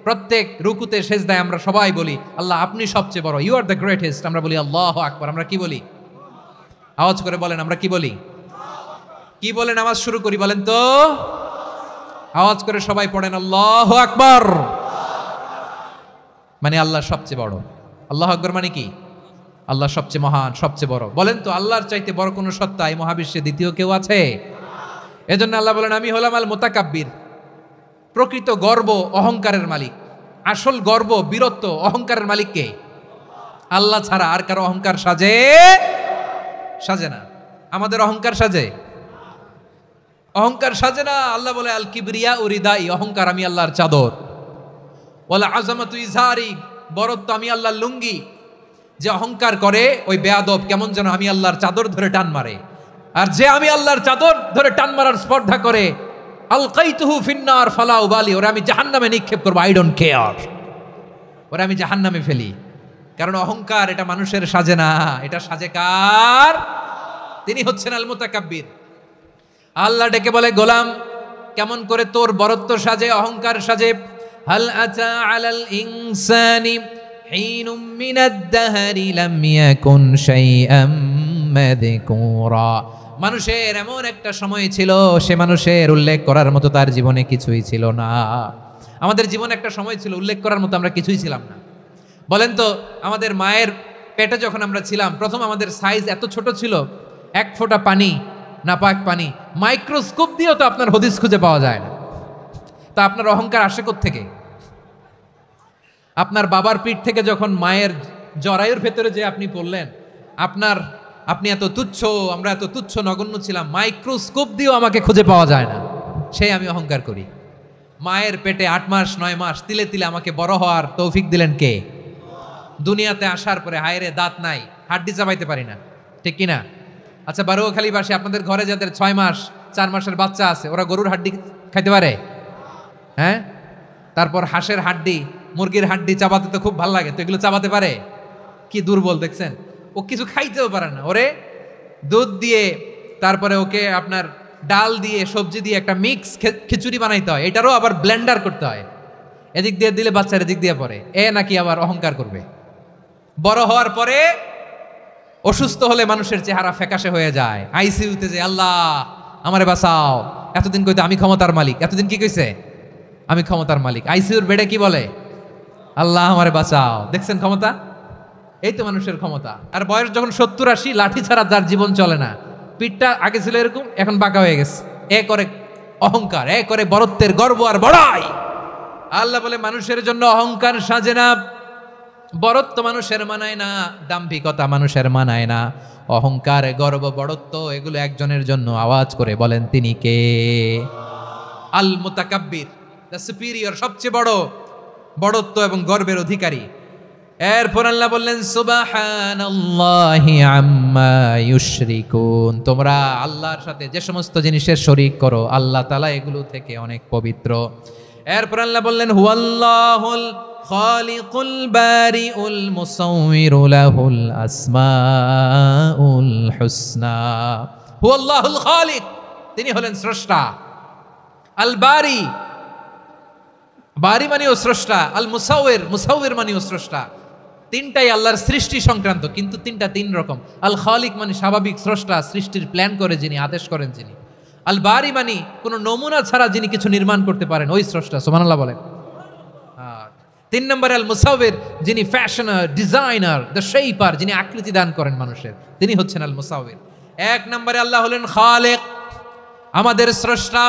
প্রত্যেক রুকুতে সেজদায় আমরা সবাই বলি আল্লাহ আপনি সবচেয়ে বড়, ইউ আর দ্য গ্রেটেস্ট। আমরা বলি আল্লাহু আকবার। আমরা কি বলি? আওয়াজ করে বলেন, আমরা কি বলি? কি বলে নামাজ শুরু করি বলেন তো? আওয়াজ করে সবাই পড়েন আল্লাহু আকবার। মানে আল্লাহ সবচেয়ে বড়। আল্লাহু আকবার মানে কি? আল্লাহ সবচেয়ে মহান, সবচেয়ে বড়। বলেন তো আল্লাহর চাইতে বড় কোনো সত্তা এই মহাবিশ্বে দ্বিতীয় কেউ আছে? এজন্য আল্লাহ বলেন আমি হলাম আল মুতাকাব্বির, প্রকৃত গর্ব অহংকারের মালিক। আসল গর্ব, বীরত্ব, অহংকারের মালিক কে? আল্লাহ ছাড়া আর কারো অহংকার সাজে? সাজে না। আমাদের অহংকার সাজে? অহংকার সাজে না। আল্লাহ বলে আল কিবরিয়া ও রিদাই, অহংকার আমি আল্লাহর চাদর। ওয়ালা আযামাতু ইজারি, বরত্ব আমি আল্লাহর লুঙ্গি। যে অহংকার করে ওই বেয়াদব কেমন যেন আমি আল্লাহর চাদর ধরে টান মারে। আর যে আমি আল্লাহর চাদর ধরে টান মারার স্পর্ধা করে আলকাইতুহু ফিন্নার ফালা উবালি, ওরা আমি জাহান্নামে নিক্ষেপ করবো, আই ডোন্ট কেয়ার, ওরা আমি জাহান্নামে ফেলি। কারণ অহংকার এটা মানুষের সাজে না, এটা সাজে কার? তিনি হচ্ছেন আল মুতাকাব্বির। আল্লাহ ডেকে বলে গোলাম কেমন করে তোর বরত্ব সাজে, অহংকার সাজে? হাল আতা আলাল ইনসানি হিনুম মিনাদ দাহরি লাম ইয়াকুন শাইআম মাযকুরা। মানুষের এমন একটা সময় ছিল, সে মানুষের উল্লেখ করার মতো তার জীবনে কিছুই ছিল না। আমাদের জীবনে একটা সময় ছিল উল্লেখ করার মতো আমরা কিছুই ছিলাম না। বলেন তো আমাদের মায়ের পেটে যখন আমরা ছিলাম, প্রথম আমাদের সাইজ এত ছোট ছিল, এক ফোঁটা পানি, নাপাক পানি, মাইক্রোস্কোপ দিয়েও তো আপনার হদিস খুঁজে পাওয়া যায় না। তা আপনার অহংকার আসে কোত্থেকে? আপনার বাবার পিঠ থেকে যখন মায়ের জরায়ুর ভেতরে যে আপনি পড়লেন, আপনি এত তুচ্ছ, আমরা এত তুচ্ছ নগণ্য ছিলাম, মাইক্রোস্কোপ দিয়েও আমাকে খুঁজে পাওয়া যায় না, সেই আমি অহংকার করি। মায়ের পেটে 8 মাস 9 মাস তিলে তিলে আমাকে বড় হওয়ার তৌফিক দিলেন কে? দুনিয়াতে আসার পরে হায়রে দাঁত নাই, হাড্ডি চাবাইতে পারি না, ঠিক কিনা? আচ্ছা বারুয়াখালীবাসী, আপনাদের ঘরে যাদের 6 মাস 4 মাসের বাচ্চা আছে, ওরা গরুর হাড্ডি খাইতে পারে? হ্যাঁ। তারপর হাঁসের হাড্ডি, মুরগির হাড্ডি চাবাতে তো খুব ভালো লাগে, তো এগুলো চাবাতে পারে? কি দুর্বল দেখছেন, ও কিছু খাইতেও পারে না। ওরে দুধ দিয়ে, তারপরে ওকে আপনার ডাল দিয়ে, সবজি দিয়ে একটা মিক্স খিচুড়ি বানাইতে হয়, এটারও আবার ব্লেন্ডার করতে হয়। এদিক দিয়ে দিলে বাচ্চার এদিক দিয়ে পড়ে, এ নাকি আবার অহংকার করবে। বড় হওয়ার পরে অসুস্থ হলে মানুষের চেহারা ফ্যাকাশে হয়ে যায়, আইসিইউতে যে আল্লাহ আমারে বাঁচাও, এতদিন কইতে আমি ক্ষমতার মালিক, এতদিন কি কইছে? আমি ক্ষমতার মালিক। আইসিইউর বেডে কি বলে? আল্লাহ আমারে বাঁচাও। দেখছেন ক্ষমতা? এই তো মানুষের ক্ষমতা। আর বয়স যখন 70-80, লাঠি ছাড়া তার জীবন চলে না। পিঠটা আগে ছিল এরকম, এখন বাঁকা হয়ে গেছে। এ করে অহংকার, এ করে বরত্বের গর্ব আর বড়াই। আল্লাহ বলে মানুষের জন্য অহংকার সাজে না, বরত্ব মানুষের মানায় না, দাম্ভিকতা মানুষের মানায় না, অহংকার, গর্ব, বড়ত্ব এগুলো একজনের জন্য। আওয়াজ করে বলেন তিনি কে? আল মুতাকাব্বির, দ্য সুপিরিয়র, সবচেয়ে বড়, বড়ত্ব এবং গর্বের অধিকারী। এরপর আল্লাহ বললেন সুবহানাল্লাহি আম্মা ইউশরিকুন, তোমরা আল্লাহর সাথে যে সমস্ত জিনিসের শরীক করো, আল্লাহ তাআলা এগুলো থেকে অনেক পবিত্র। এরপর আল্লাহ বললেন হুয়াল্লাহুল খালিকুল বারিউল মুসাউবিরু লাহুল আসমাউল হুসনা। হুয়াল্লাহুল খালিক, তিনি হলেন স্রষ্টা। আল বারি, বারি মানেও স্রষ্টা। আল মুসাউবির, মুসাউবির মানেও স্রষ্টা। তিনটাই আল্লাহর সৃষ্টি সংক্রান্ত, কিন্তু তিনটা তিন রকম। আল খালিক মানে স্বাভাবিক স্রষ্টা, সৃষ্টির প্ল্যান করে যিনি, আদেশ করেন যিনি। আল বারি মানে কোনো নমুনা ছাড়া যিনি কিছু নির্মাণ করতে পারেন, ওই স্রষ্টা। সুবহানাল্লাহ বলেন। 3 নম্বরে আল মুসাউবির, যিনি ফ্যাশনার, ডিজাইনার, দ্য শেপার, যিনি আকৃতি দান করেন মানুষের, তিনি হচ্ছেন আল মুসাউবির। 1 নম্বরে আল্লাহ হলেন খালেক, আমাদের স্রষ্টা।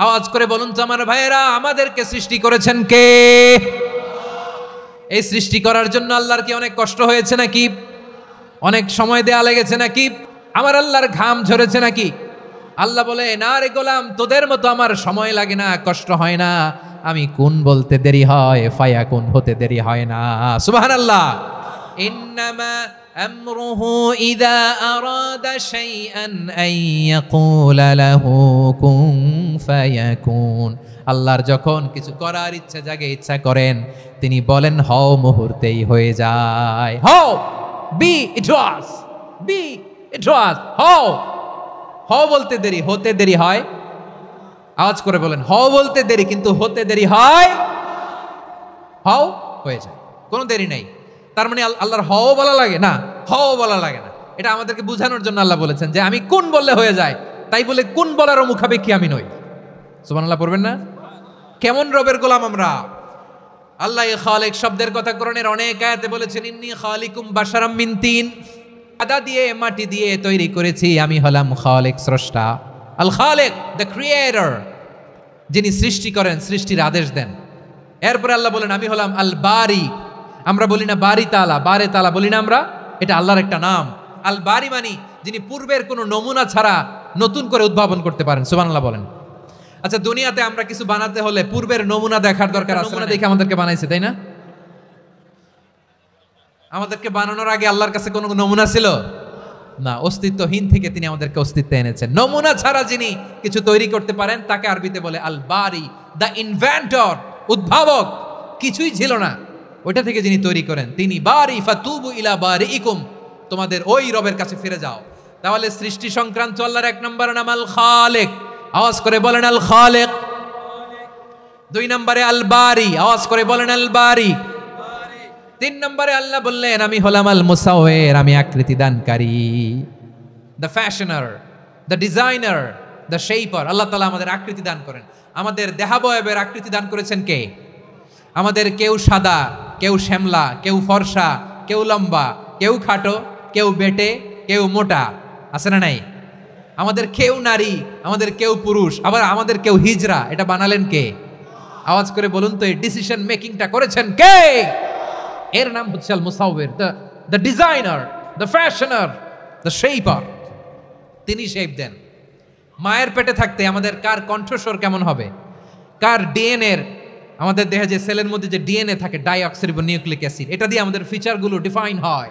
আওয়াজ করে বলুন তো আমার ভাইয়েরা, আমাদেরকে সৃষ্টি করেছেন কে? এই সৃষ্টি করার জন্য আল্লাহর কি অনেক কষ্ট হয়েছে নাকি? অনেক সময় দেয়া লেগেছে নাকি? আমার আল্লাহর ঘাম ঝরেছে নাকি? আল্লাহ বলে না রে গোলাম, তোদের মতো আমার সময় লাগে না, কষ্ট হয় না। আমি কোন বলতে দেরি হয়, ফায়াকুন হতে দেরি হয় না। সুবহানাল্লাহ। ইন্নামা আমরুহু ইযা আরাদা শাইআন আন ইয়াকুলা লাহু কুন ফায়াকুন। আল্লাহর যখন কিছু করার ইচ্ছা জাগে, ইচ্ছা করেন, তিনি বলেন হও, মুহূর্তেই হয়ে যায়। হও, বি, ইট ওয়াজ, বি, ইট ওয়াজ হও। হও বলতে দেরি, হতে দেরি হয়। আওয়াজ করে বলেন, হও বলতে দেরি কিন্তু হতে দেরি হয়। হও হয়ে যায়, কোনো দেরি নেই। তার মানে আল্লাহর হও বলা লাগে না, হও বলা লাগে না। এটা আমাদেরকে বোঝানোর জন্য আল্লাহ বলেছেন যে আমি কোন বললে হয়ে যায়, তাই বলে কোন বলারও মুখাপেক্ষী আমি নই। সুবহানাল্লাহ পড়বেন না? কেমন রবের গোলাম আমরা। আল্লাহ খালিক শব্দের কথা কোরআনের অনেক আয়াতে বলেছেন, ইন্নী খালিকুম বাশারাম মিন তিন, আদা দিয়ে মাটি দিয়ে তৈরি করেছি, আমি হলাম খালিক স্রষ্টা। আল খালিক, দ্য ক্রিয়েটর, যিনি সৃষ্টি করেন, সৃষ্টির আদেশ দেন। এরপরে আল্লাহ বলেন আমি হলাম আল বারি। আমরা বলি না বারি তালা, বারে তালা বলি না আমরা, এটা আল্লাহর একটা নাম। আল বারি মানি যিনি পূর্বের কোনো নমুনা ছাড়া নতুন করে উদ্ভাবন করতে পারেন। সুবহানাল্লাহ বলেন। আচ্ছা, দুনিয়াতে আমরা কিছু বানাতে হলে পূর্বের নমুনা দেখার দরকার আছে। নমুনা দেখে আমাদেরকে বানাইছে, তাই না? আমাদেরকে বানানোর আগে আল্লাহর কাছে কোনো নমুনা ছিল না, অস্তিত্বহীন থেকে তিনি আমাদেরকে অস্তিত্বে এনেছেন। নমুনা ছাড়া যিনি কিছু তৈরি করতে পারেন তাকে আরবিতে বলে আল বারি, দ্য ইনভেন্টর, উদ্ভাবক। কিছুই ছিল না, ওইটা থেকে যিনি তৈরি করেন তিনি বারি। ফাতুবু ইলা বারিইকুম, তোমাদের ওই রবের কাছে ফিরে যাও। তাহলে সৃষ্টি সংক্রান্ত আল্লাহর এক নম্বর নাম আল খালিক, আওয়াজ করে বলেন আল খালিক। দুই নম্বরে আল বারি, আওয়াজ করে বলেন আল বারি। তিন নম্বরে আল্লাহ বললেন আমি হলাম আল মুসাওয়ির, আমি আকৃতি দানকারী, the fashioner, the designer, the shaper. Allah তাআলা আমাদের আকৃতি দান করেন। আমাদের দেহাবয়বের আকৃতি দান করেছেন কে? আমাদের কেউ সাদা, কেউ শ্যামলা, কেউ ফর্সা, কেউ লম্বা, কেউ খাটো, কেউ বেটে, কেউ মোটা, আছে না নাই? আমাদের কেউ নারী, আমাদের কেউ পুরুষ, আবার আমাদের কেউ হিজড়া। এটা বানালেন কে? আওয়াজ করে বলুন তো, এই ডিসিশন মেকিংটা করেছেন কে? এর নাম হচ্ছে Al Musawwir, the designer, the fashioner, the shaper. তিনি শেপ দেন। মায়ের পেটে থাকতে আমাদের কার কণ্ঠস্বর কেমন হবে, কার ডিএনএ, আমাদের দেহে যে সেলের মধ্যে যে ডিএনএ থাকে, ডাইঅক্সিরিবোনিউক্লিক অ্যাসিড, এটা দিয়ে আমাদের ফিচারগুলো ডিফাইন হয়।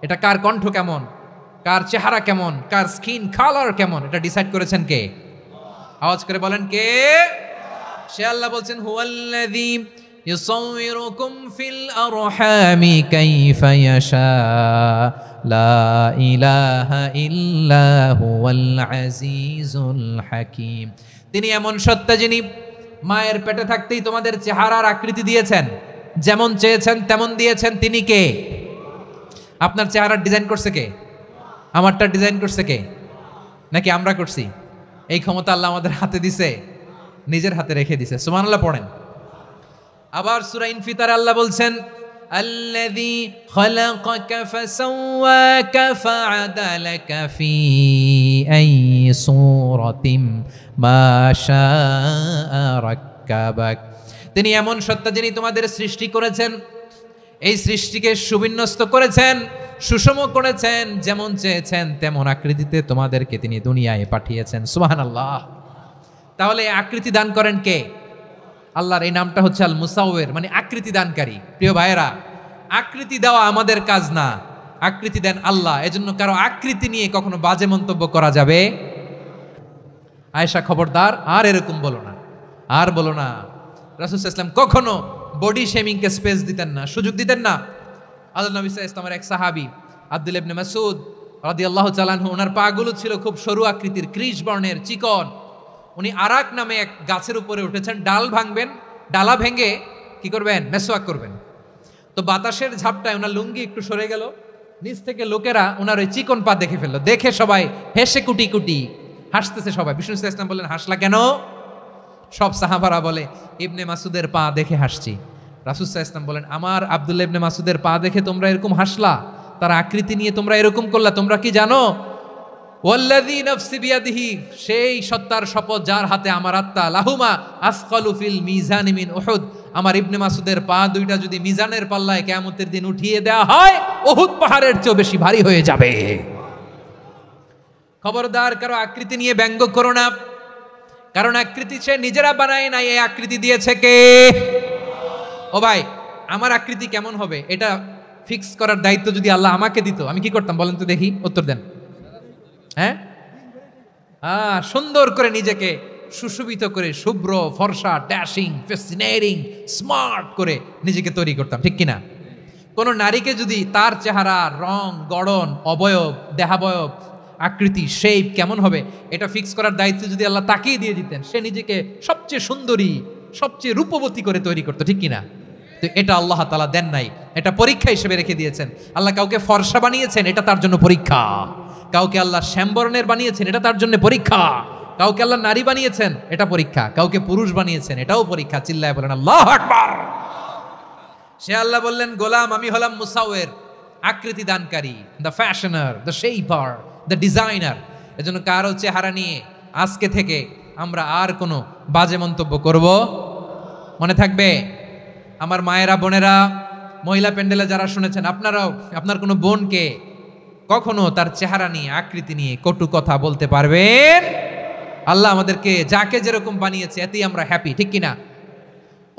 এটা কার কণ্ঠ কেমন, কার চেহারা কেমন, কার স্কিন কালার কেমন, এটা ডিসাইড করেছেন কে? আওয়াজ করে বলেন কে? সে আল্লাহ বলছেন হুয়াল্লাযী ইউসাউয়িরুকুম ফিল আরহামি কাইফা ইয়াশা লা ইলাহা ইল্লা হুয়াল আজিজুল হাকীম। তিনি এমন সত্তা যিনি মায়ের পেটে থাকতেই তোমাদের চেহারার আকৃতি দিয়েছেন, যেমন চেয়েছেন তেমন দিয়েছেন। তিনি কে? আপনার চেহারার ডিজাইন করছে কে? আমারটা ডিজাইন করছে কে? নাকি আমরা করছি? এই ক্ষমতা আল্লাহ আমাদের হাতে দিছে, নিজের হাতে রেখে দিছে। সুবহানাল্লাহ পড়েন। আবার সূরা ইনফিতার আল্লাহ বলছেন আল্লাযী খালাকাকা ফাসাওয়াকা ফাআদালাকা ফি আইয়ি সূরাতিন মা শাআ রাক্কাবাক। তিনি এমন সত্তা যিনি তোমাদের সৃষ্টি করেছেন, এই সৃষ্টিকে সুবিন্যস্ত করেছেন, সুষম করেছেন, যেমন চেয়েছেন তেমন আকৃতিতে তোমাদেরকে তিনি দুনিয়ায় পাঠিয়েছেন। সুবহানাল্লাহ। তাহলে আকৃতি দান করেন কে? আল্লাহর এই নামটা হচ্ছে আল মুসাওয়ির, মানে আকৃতি দানকারী। প্রিয় ভাইয়েরা, আকৃতি দেওয়া আমাদের কাজ না, আকৃতি দেন আল্লাহ। এজন্য কারো আকৃতি নিয়ে কখনো বাজে মন্তব্য করা যাবে। আয়েশা খবরদার, আর এরকম বলো না, আর বলো না। রাসূল সাল্লাল্লাহু আলাইহি ওয়াসাল্লাম কখনো বডি শেমিংকে স্পেস দিতেন না, সুযোগ দিতেন না। আল্লাহ নবী সাল্লাল্লাহু আলাইহি ওয়াসাল্লামের এক সাহাবী আব্দুল্লাহ ইবনে মাসউদ রাদিয়াল্লাহু তাআলা আনহু, ওনার পাগুলো ছিল খুব সরু আকৃতির, কৃশ বর্ণের, চিকন। উনি আরাক নামে এক গাছের উপরে উঠেছেন, ডাল ভাঙবেন, ডালা ভেঙে কি করবেন? মেসওয়াক করবেন। তো বাতাসের ঝাপটায় ওনার লুঙ্গি একটু সরে গেল, নিচ থেকে লোকেরা ওনার ওই চিকন পা দেখে ফেললো। দেখে সবাই হেসে কুটি কুটি হাসতেছে সবাই। বিষ্ণু সাল্লাল্লাহু আলাইহি ওয়াসাল্লাম বললেন হাসলা কেন? সব সাহাবারা বলে ইবনে মাসুদের পা দেখে হাসছি। রাসূল সাল্লাল্লাহু আলাইহি ওয়াসাল্লাম বলেন আমার আব্দুল্লাহ ইবনে মাসুদের পা দেখে তোমরা এরকম হাসলা, তার আকৃতি নিয়ে তোমরা এরকম করলা, তোমরা কি জানো? ওয়াল্লাযী নাফসি বিয়াদিহি, সেই সত্তার শপথ যার হাতে আমার আত্মা, লাহুমা আসকালু ফিল মিজানি মিন উহুদ, আমার ইবনে মাসুদের পা দুইটা যদি মিজানের পাল্লায় কিয়ামতের দিন উঠিয়ে দেওয়া হয়, উহুদ পাহাড়ের চেয়ে বেশি ভারী হয়ে যাবে। খবরদার, কারো আকৃতি নিয়ে ব্যঙ্গ করো না, কারণ আকৃতি সে নিজেরা বানায় নাই, এই আকৃতি দিয়েছে কে? ও ভাই, আমার আকৃতি কেমন হবে এটা ফিক্স করার দায়িত্ব যদি আল্লাহ আমাকে দিত, আমি কি করতাম বলেন তো দেখি, উত্তর দেন। হ্যাঁ, সুন্দর করে নিজেকে সুশোভিত করে, শুভ্র, ফর্সা, ড্যাশিং, ফ্যাসিনেটিং, স্মার্ট করে নিজেকে তৈরি করতাম, ঠিক কিনা? কোন নারীকে যদি তার চেহারা, রং, গড়ন, অবয়ব, দেহাবয়ব আকৃতি, শেপ কেমন হবে এটা ফিক্স করার দায়িত্ব যদি আল্লাহ তাকেই দিয়ে দিতেন, সে নিজেকে সবচেয়ে সুন্দরী, সবচেয়ে রূপবতী করে তৈরি করতো, ঠিক কিনা? তো এটা আল্লাহ তাআলা দেন নাই, এটা পরীক্ষা হিসেবে রেখে দিয়েছেন। আল্লাহ কাউকে ফর্সা বানিয়েছেন, এটা তার জন্য পরীক্ষা। কাউকে আল্লাহ শ্যামবর্ণের বানিয়েছেন, এটা তার জন্য পরীক্ষা। কাউকে আল্লাহ নারী বানিয়েছেন, এটা পরীক্ষা। কাউকে পুরুষ বানিয়েছেন, এটাও পরীক্ষা। চিল্লায় বলেন আল্লাহু আকবার। সে আল্লাহ বললেন, গোলাম আমি হলাম মুসাওয়ের, আকৃতি দানকারী, the fashioner, the shaper, the designer. এজন্য কারো চেহারা নিয়ে আজকে থেকে আমরা আর কোনো বাজে মন্তব্য করব মনে থাকবে? আমার মায়েরা, বোনেরা, মহিলা প্যান্ডেলে যারা শুনেছেন, আপনারাও আপনার কোনো বোনকে কখনো তার চেহারা নিয়ে, আকৃতি নিয়ে কটু কথা বলতে পারবেন? আল্লাহ আমাদেরকে যাকে যেরকম বানিয়েছে এতেই আমরা হ্যাপি, ঠিক কিনা?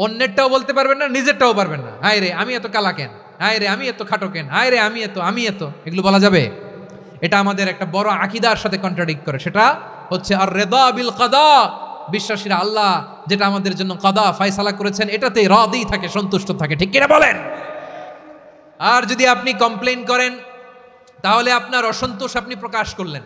অন্যেরটাও বলতে পারবেন না, নিজেরটাও পারবেন না। হায় রে আমি এত কালা কেন, হায় রে আমি এত খাটো কেন, হায় রে আমি এত, এগুলো বলা যাবে? এটা আমাদের একটা বড় আকীদার সাথে কন্ট্রাডিক্ট করে। সেটা হচ্ছে আর রিদা বিল কাদা। বিশ্বাসীরা আল্লাহ যেটা আমাদের জন্য কাদা ফয়সালা করেছেন এটাতেই রাদি থাকে, সন্তুষ্ট থাকে, ঠিক কিনা বলেন? আর যদি আপনি কমপ্লেইন করেন তাহলে আপনার অসন্তোষ আপনি প্রকাশ করলেন।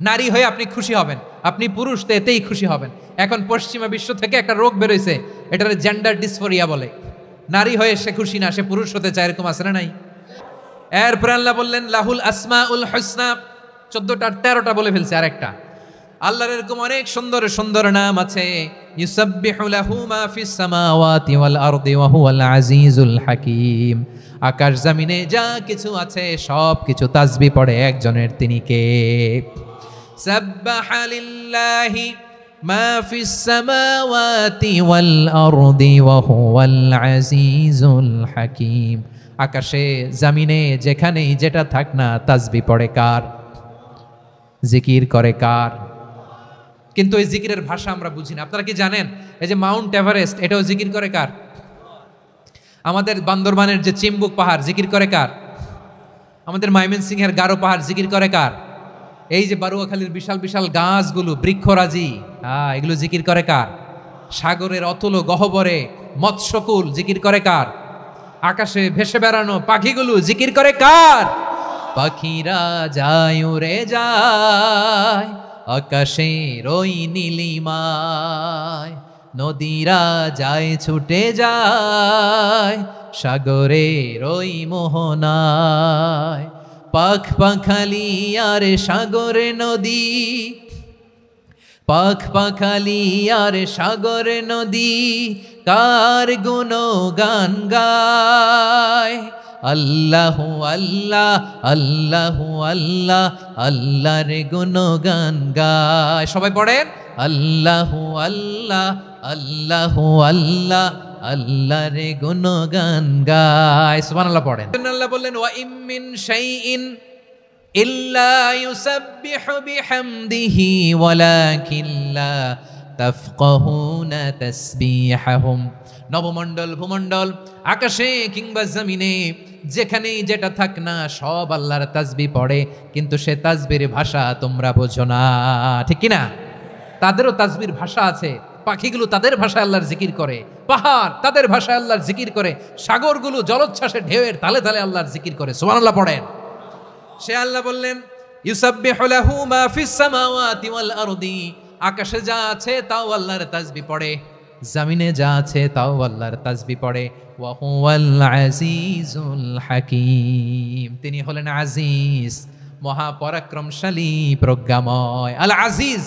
নারী হয়ে আপনি খুশি হবেন, আপনি পুরুষ তো এতেই খুশি হবেন। এখন পশ্চিমা বিশ্ব থেকে একটা রোগ বেরোইছে, এটার জেন্ডার ডিসফোরিয়া বলে। নারী হয়ে সে খুশি না, সে পুরুষ হতে চায়, এরকম আছে না নাই? এরপর আল্লাহ বললেন লাহুল আসমাউল হুসনা, 14টা 13টা বলে ফেলছে আরেকটা। আল্লাহর এরকম অনেক সুন্দর সুন্দর নাম আছে। ইউসাব্বিহু লাহু মা ফিস সামাওয়াতি ওয়াল আরদি ওয়া হুয়াল আজিজুল হাকীম। আকাশ জমিনে যা কিছু আছে সব কিছু তাসবিহ পড়ে একজনের, তিনি কে? সাব্বাহা লিল্লাহি মা ফিস সামাওয়াতি ওয়াল আরদি ওয়া হুয়াল আজিজুল হাকীম। আকাশে জমিনে যেখানেই যেটা থাক না তাসবিহ পড়ে কার? জিকির করে কার? কিন্তু এই জিকিরের ভাষা আমরা বুঝি না। আপনারা কি জানেন এই যে মাউন্ট এভারেস্ট, এটাও জিকির করে কার? আমাদের বান্দরবানের যে চিম্বুক পাহাড় জিকির করে কার? আমাদের ময়মনসিংহের গারো পাহাড় জিকির করে কার? এই যে বারুয়াখালীর বিশাল বিশাল গাছগুলো, বৃক্ষরাজি, এগুলো জিকির করে কার? সাগরের অতল গহ্বরে মৎস্যকুল জিকির করে কার? আকাশে ভেসে বেড়ানো পাখিগুলো জিকির করে কার? পাখিরা যায় উড়ে যায় আকাশের ওই নীলিমায়, নদীরা যায় ছুটে যায় সাগরের ওই মোহনায়। পাখ পাখালি আর সাগরে নদী, পাখ পাখালি আর সাগরে নদী কার গুণগান গায়। আল্লাহু আল্লাহ আল্লাহু আল্লাহ আল্লাহর গুণগান গায়। সবাই পড়েন আল্লাহু আল্লাহ আল্লাহু আল্লাহ আল্লাহর গুণগান গায়। সুবহানাল্লাহ পড়েন। আল্লাহ বললেন ওয়া ইম মিন শাইইন ইল্লা ইউসাব্বিহু বিহামদিহি ওয়ালাকিন লা তাফকাহুনা তাসবিহাহুম। নবমণ্ডল, ভূমণ্ডল, আকাশে কিংবা জমিনে যেখানেই যেটা থাক না সব আল্লাহর তাসবিহ পড়ে, কিন্তু সে তাসবির ভাষা তোমরা বোঝো না, ঠিক কিনা? তাদেরও তাসবির ভাষা আছে। পাখিগুলো তাদের ভাষায় আল্লাহর জিকির করে, পাহাড় তাদের ভাষায় আল্লাহর জিকির করে, সাগরগুলো জলোচ্ছ্বাসে ঢেউয়ের তালে তালে আল্লাহর জিকির করে। সুবহানাল্লাহ পড়েন। সে আল্লাহ বললেন ইউসাব্বিহু লাহু মা ফিস সামাওয়াতি ওয়াল আরদি। আকাশে যা আছে তাও আল্লাহর তাসবিহ পড়ে, জমিনে যা আছে তাও আল্লাহর তাসবিহ পড়ে। ওয়া হুয়াল আজিজুল হাকীম। তিনি হলেন আজিজ, মহাপরাক্রমশালী, প্রজ্ঞাময়। আল আজিজ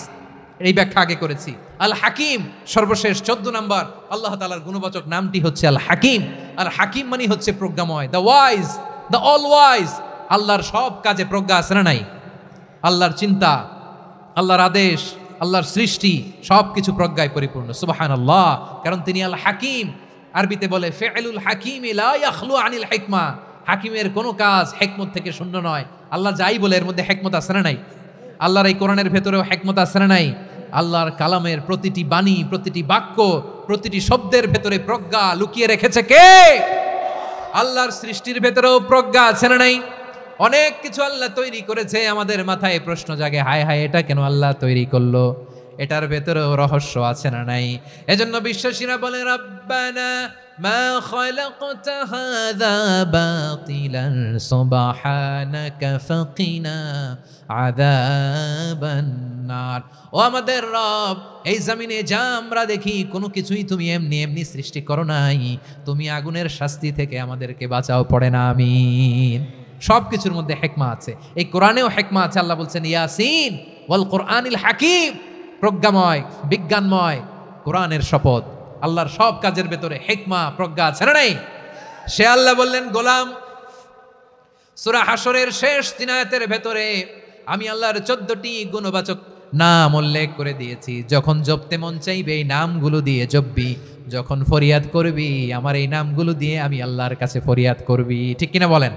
এই ব্যাখ্যা আগে করেছি। আল হাকিম সর্বশেষ 14 নম্বর আল্লাহ তাআলার গুণবাচক নামটি হচ্ছে আল হাকিম। আল হাকিম মানে হচ্ছে প্রজ্ঞাময়, the wise, the all wise. আল্লাহর সব কাজে প্রজ্ঞা আছে না নাই? আল্লাহর চিন্তা, আল্লাহর আদেশ, আল্লাহর সৃষ্টি সব কিছু প্রজ্ঞায় পরিপূর্ণ। সুবহানাল্লাহ। কারণ তিনি আল হাকিম। আরবিতে বলে ফিআলুল হাকিম লা ইয়াখলু আনিল হিকমা। হাকিমের কোনো কাজ হিকমত থেকে শূন্য নয়। আল্লাহ যাই বলে এর মধ্যে হিকমত আছে না নাই? আল্লাহর এই কোরআনের ভেতরেও হিকমত আছে না নাই? আল্লাহর কালামের প্রতিটি বাণী, প্রতিটি বাক্য, প্রতিটি শব্দের ভেতরে প্রজ্ঞা লুকিয়ে রেখেছে কে? আল্লাহর সৃষ্টির ভেতরেও প্রজ্ঞা আছে না নাই? অনেক কিছু আল্লাহ তৈরি করেছে, আমাদের মাথায় প্রশ্ন জাগে, হায় হায় এটা কেন আল্লাহ তৈরি করলো? এটার ভেতরেও রহস্য আছে না নাই? এজন্য বিশ্বাসীরা বলে রব্বানা মা খালাকতা হাযা বাতিলান সুবহানাকা ফাকিনা আযাবান নার। ও আমাদের রব, এই জমিনে যা আমরা দেখি কোনো কিছুই তুমি এমনি এমনি সৃষ্টি করো নাই, তুমি আগুনের শাস্তি থেকে আমাদেরকে বাঁচাও, পড়ে না আমিন। সব কিছুর মধ্যে হেকমা আছে, এই কোরআনেও হেকমা আছে। আল্লাহ বলছেন ইয়াসিন ওয়াল কোরআনিল হাকিম, প্রজ্ঞাময় বিজ্ঞানময় কোরআনের শপথ। আল্লাহর সব কাজের ভেতরে হেকমা প্রজ্ঞা আছে না নাই? সে আল্লাহ বললেন, গোলাম সূরা হাশরের শেষ 3 আয়াতের ভেতরে আমি আল্লাহর 14টি গুণবাচক নাম উল্লেখ করে দিয়েছি। যখন জপতে মন চাইবে এই নামগুলো দিয়ে জপবি, যখন ফরিয়াদ করবি আমার এই নামগুলো দিয়ে আমি আল্লাহর কাছে ফরিয়াদ করবি। ঠিক কিনা বলেন?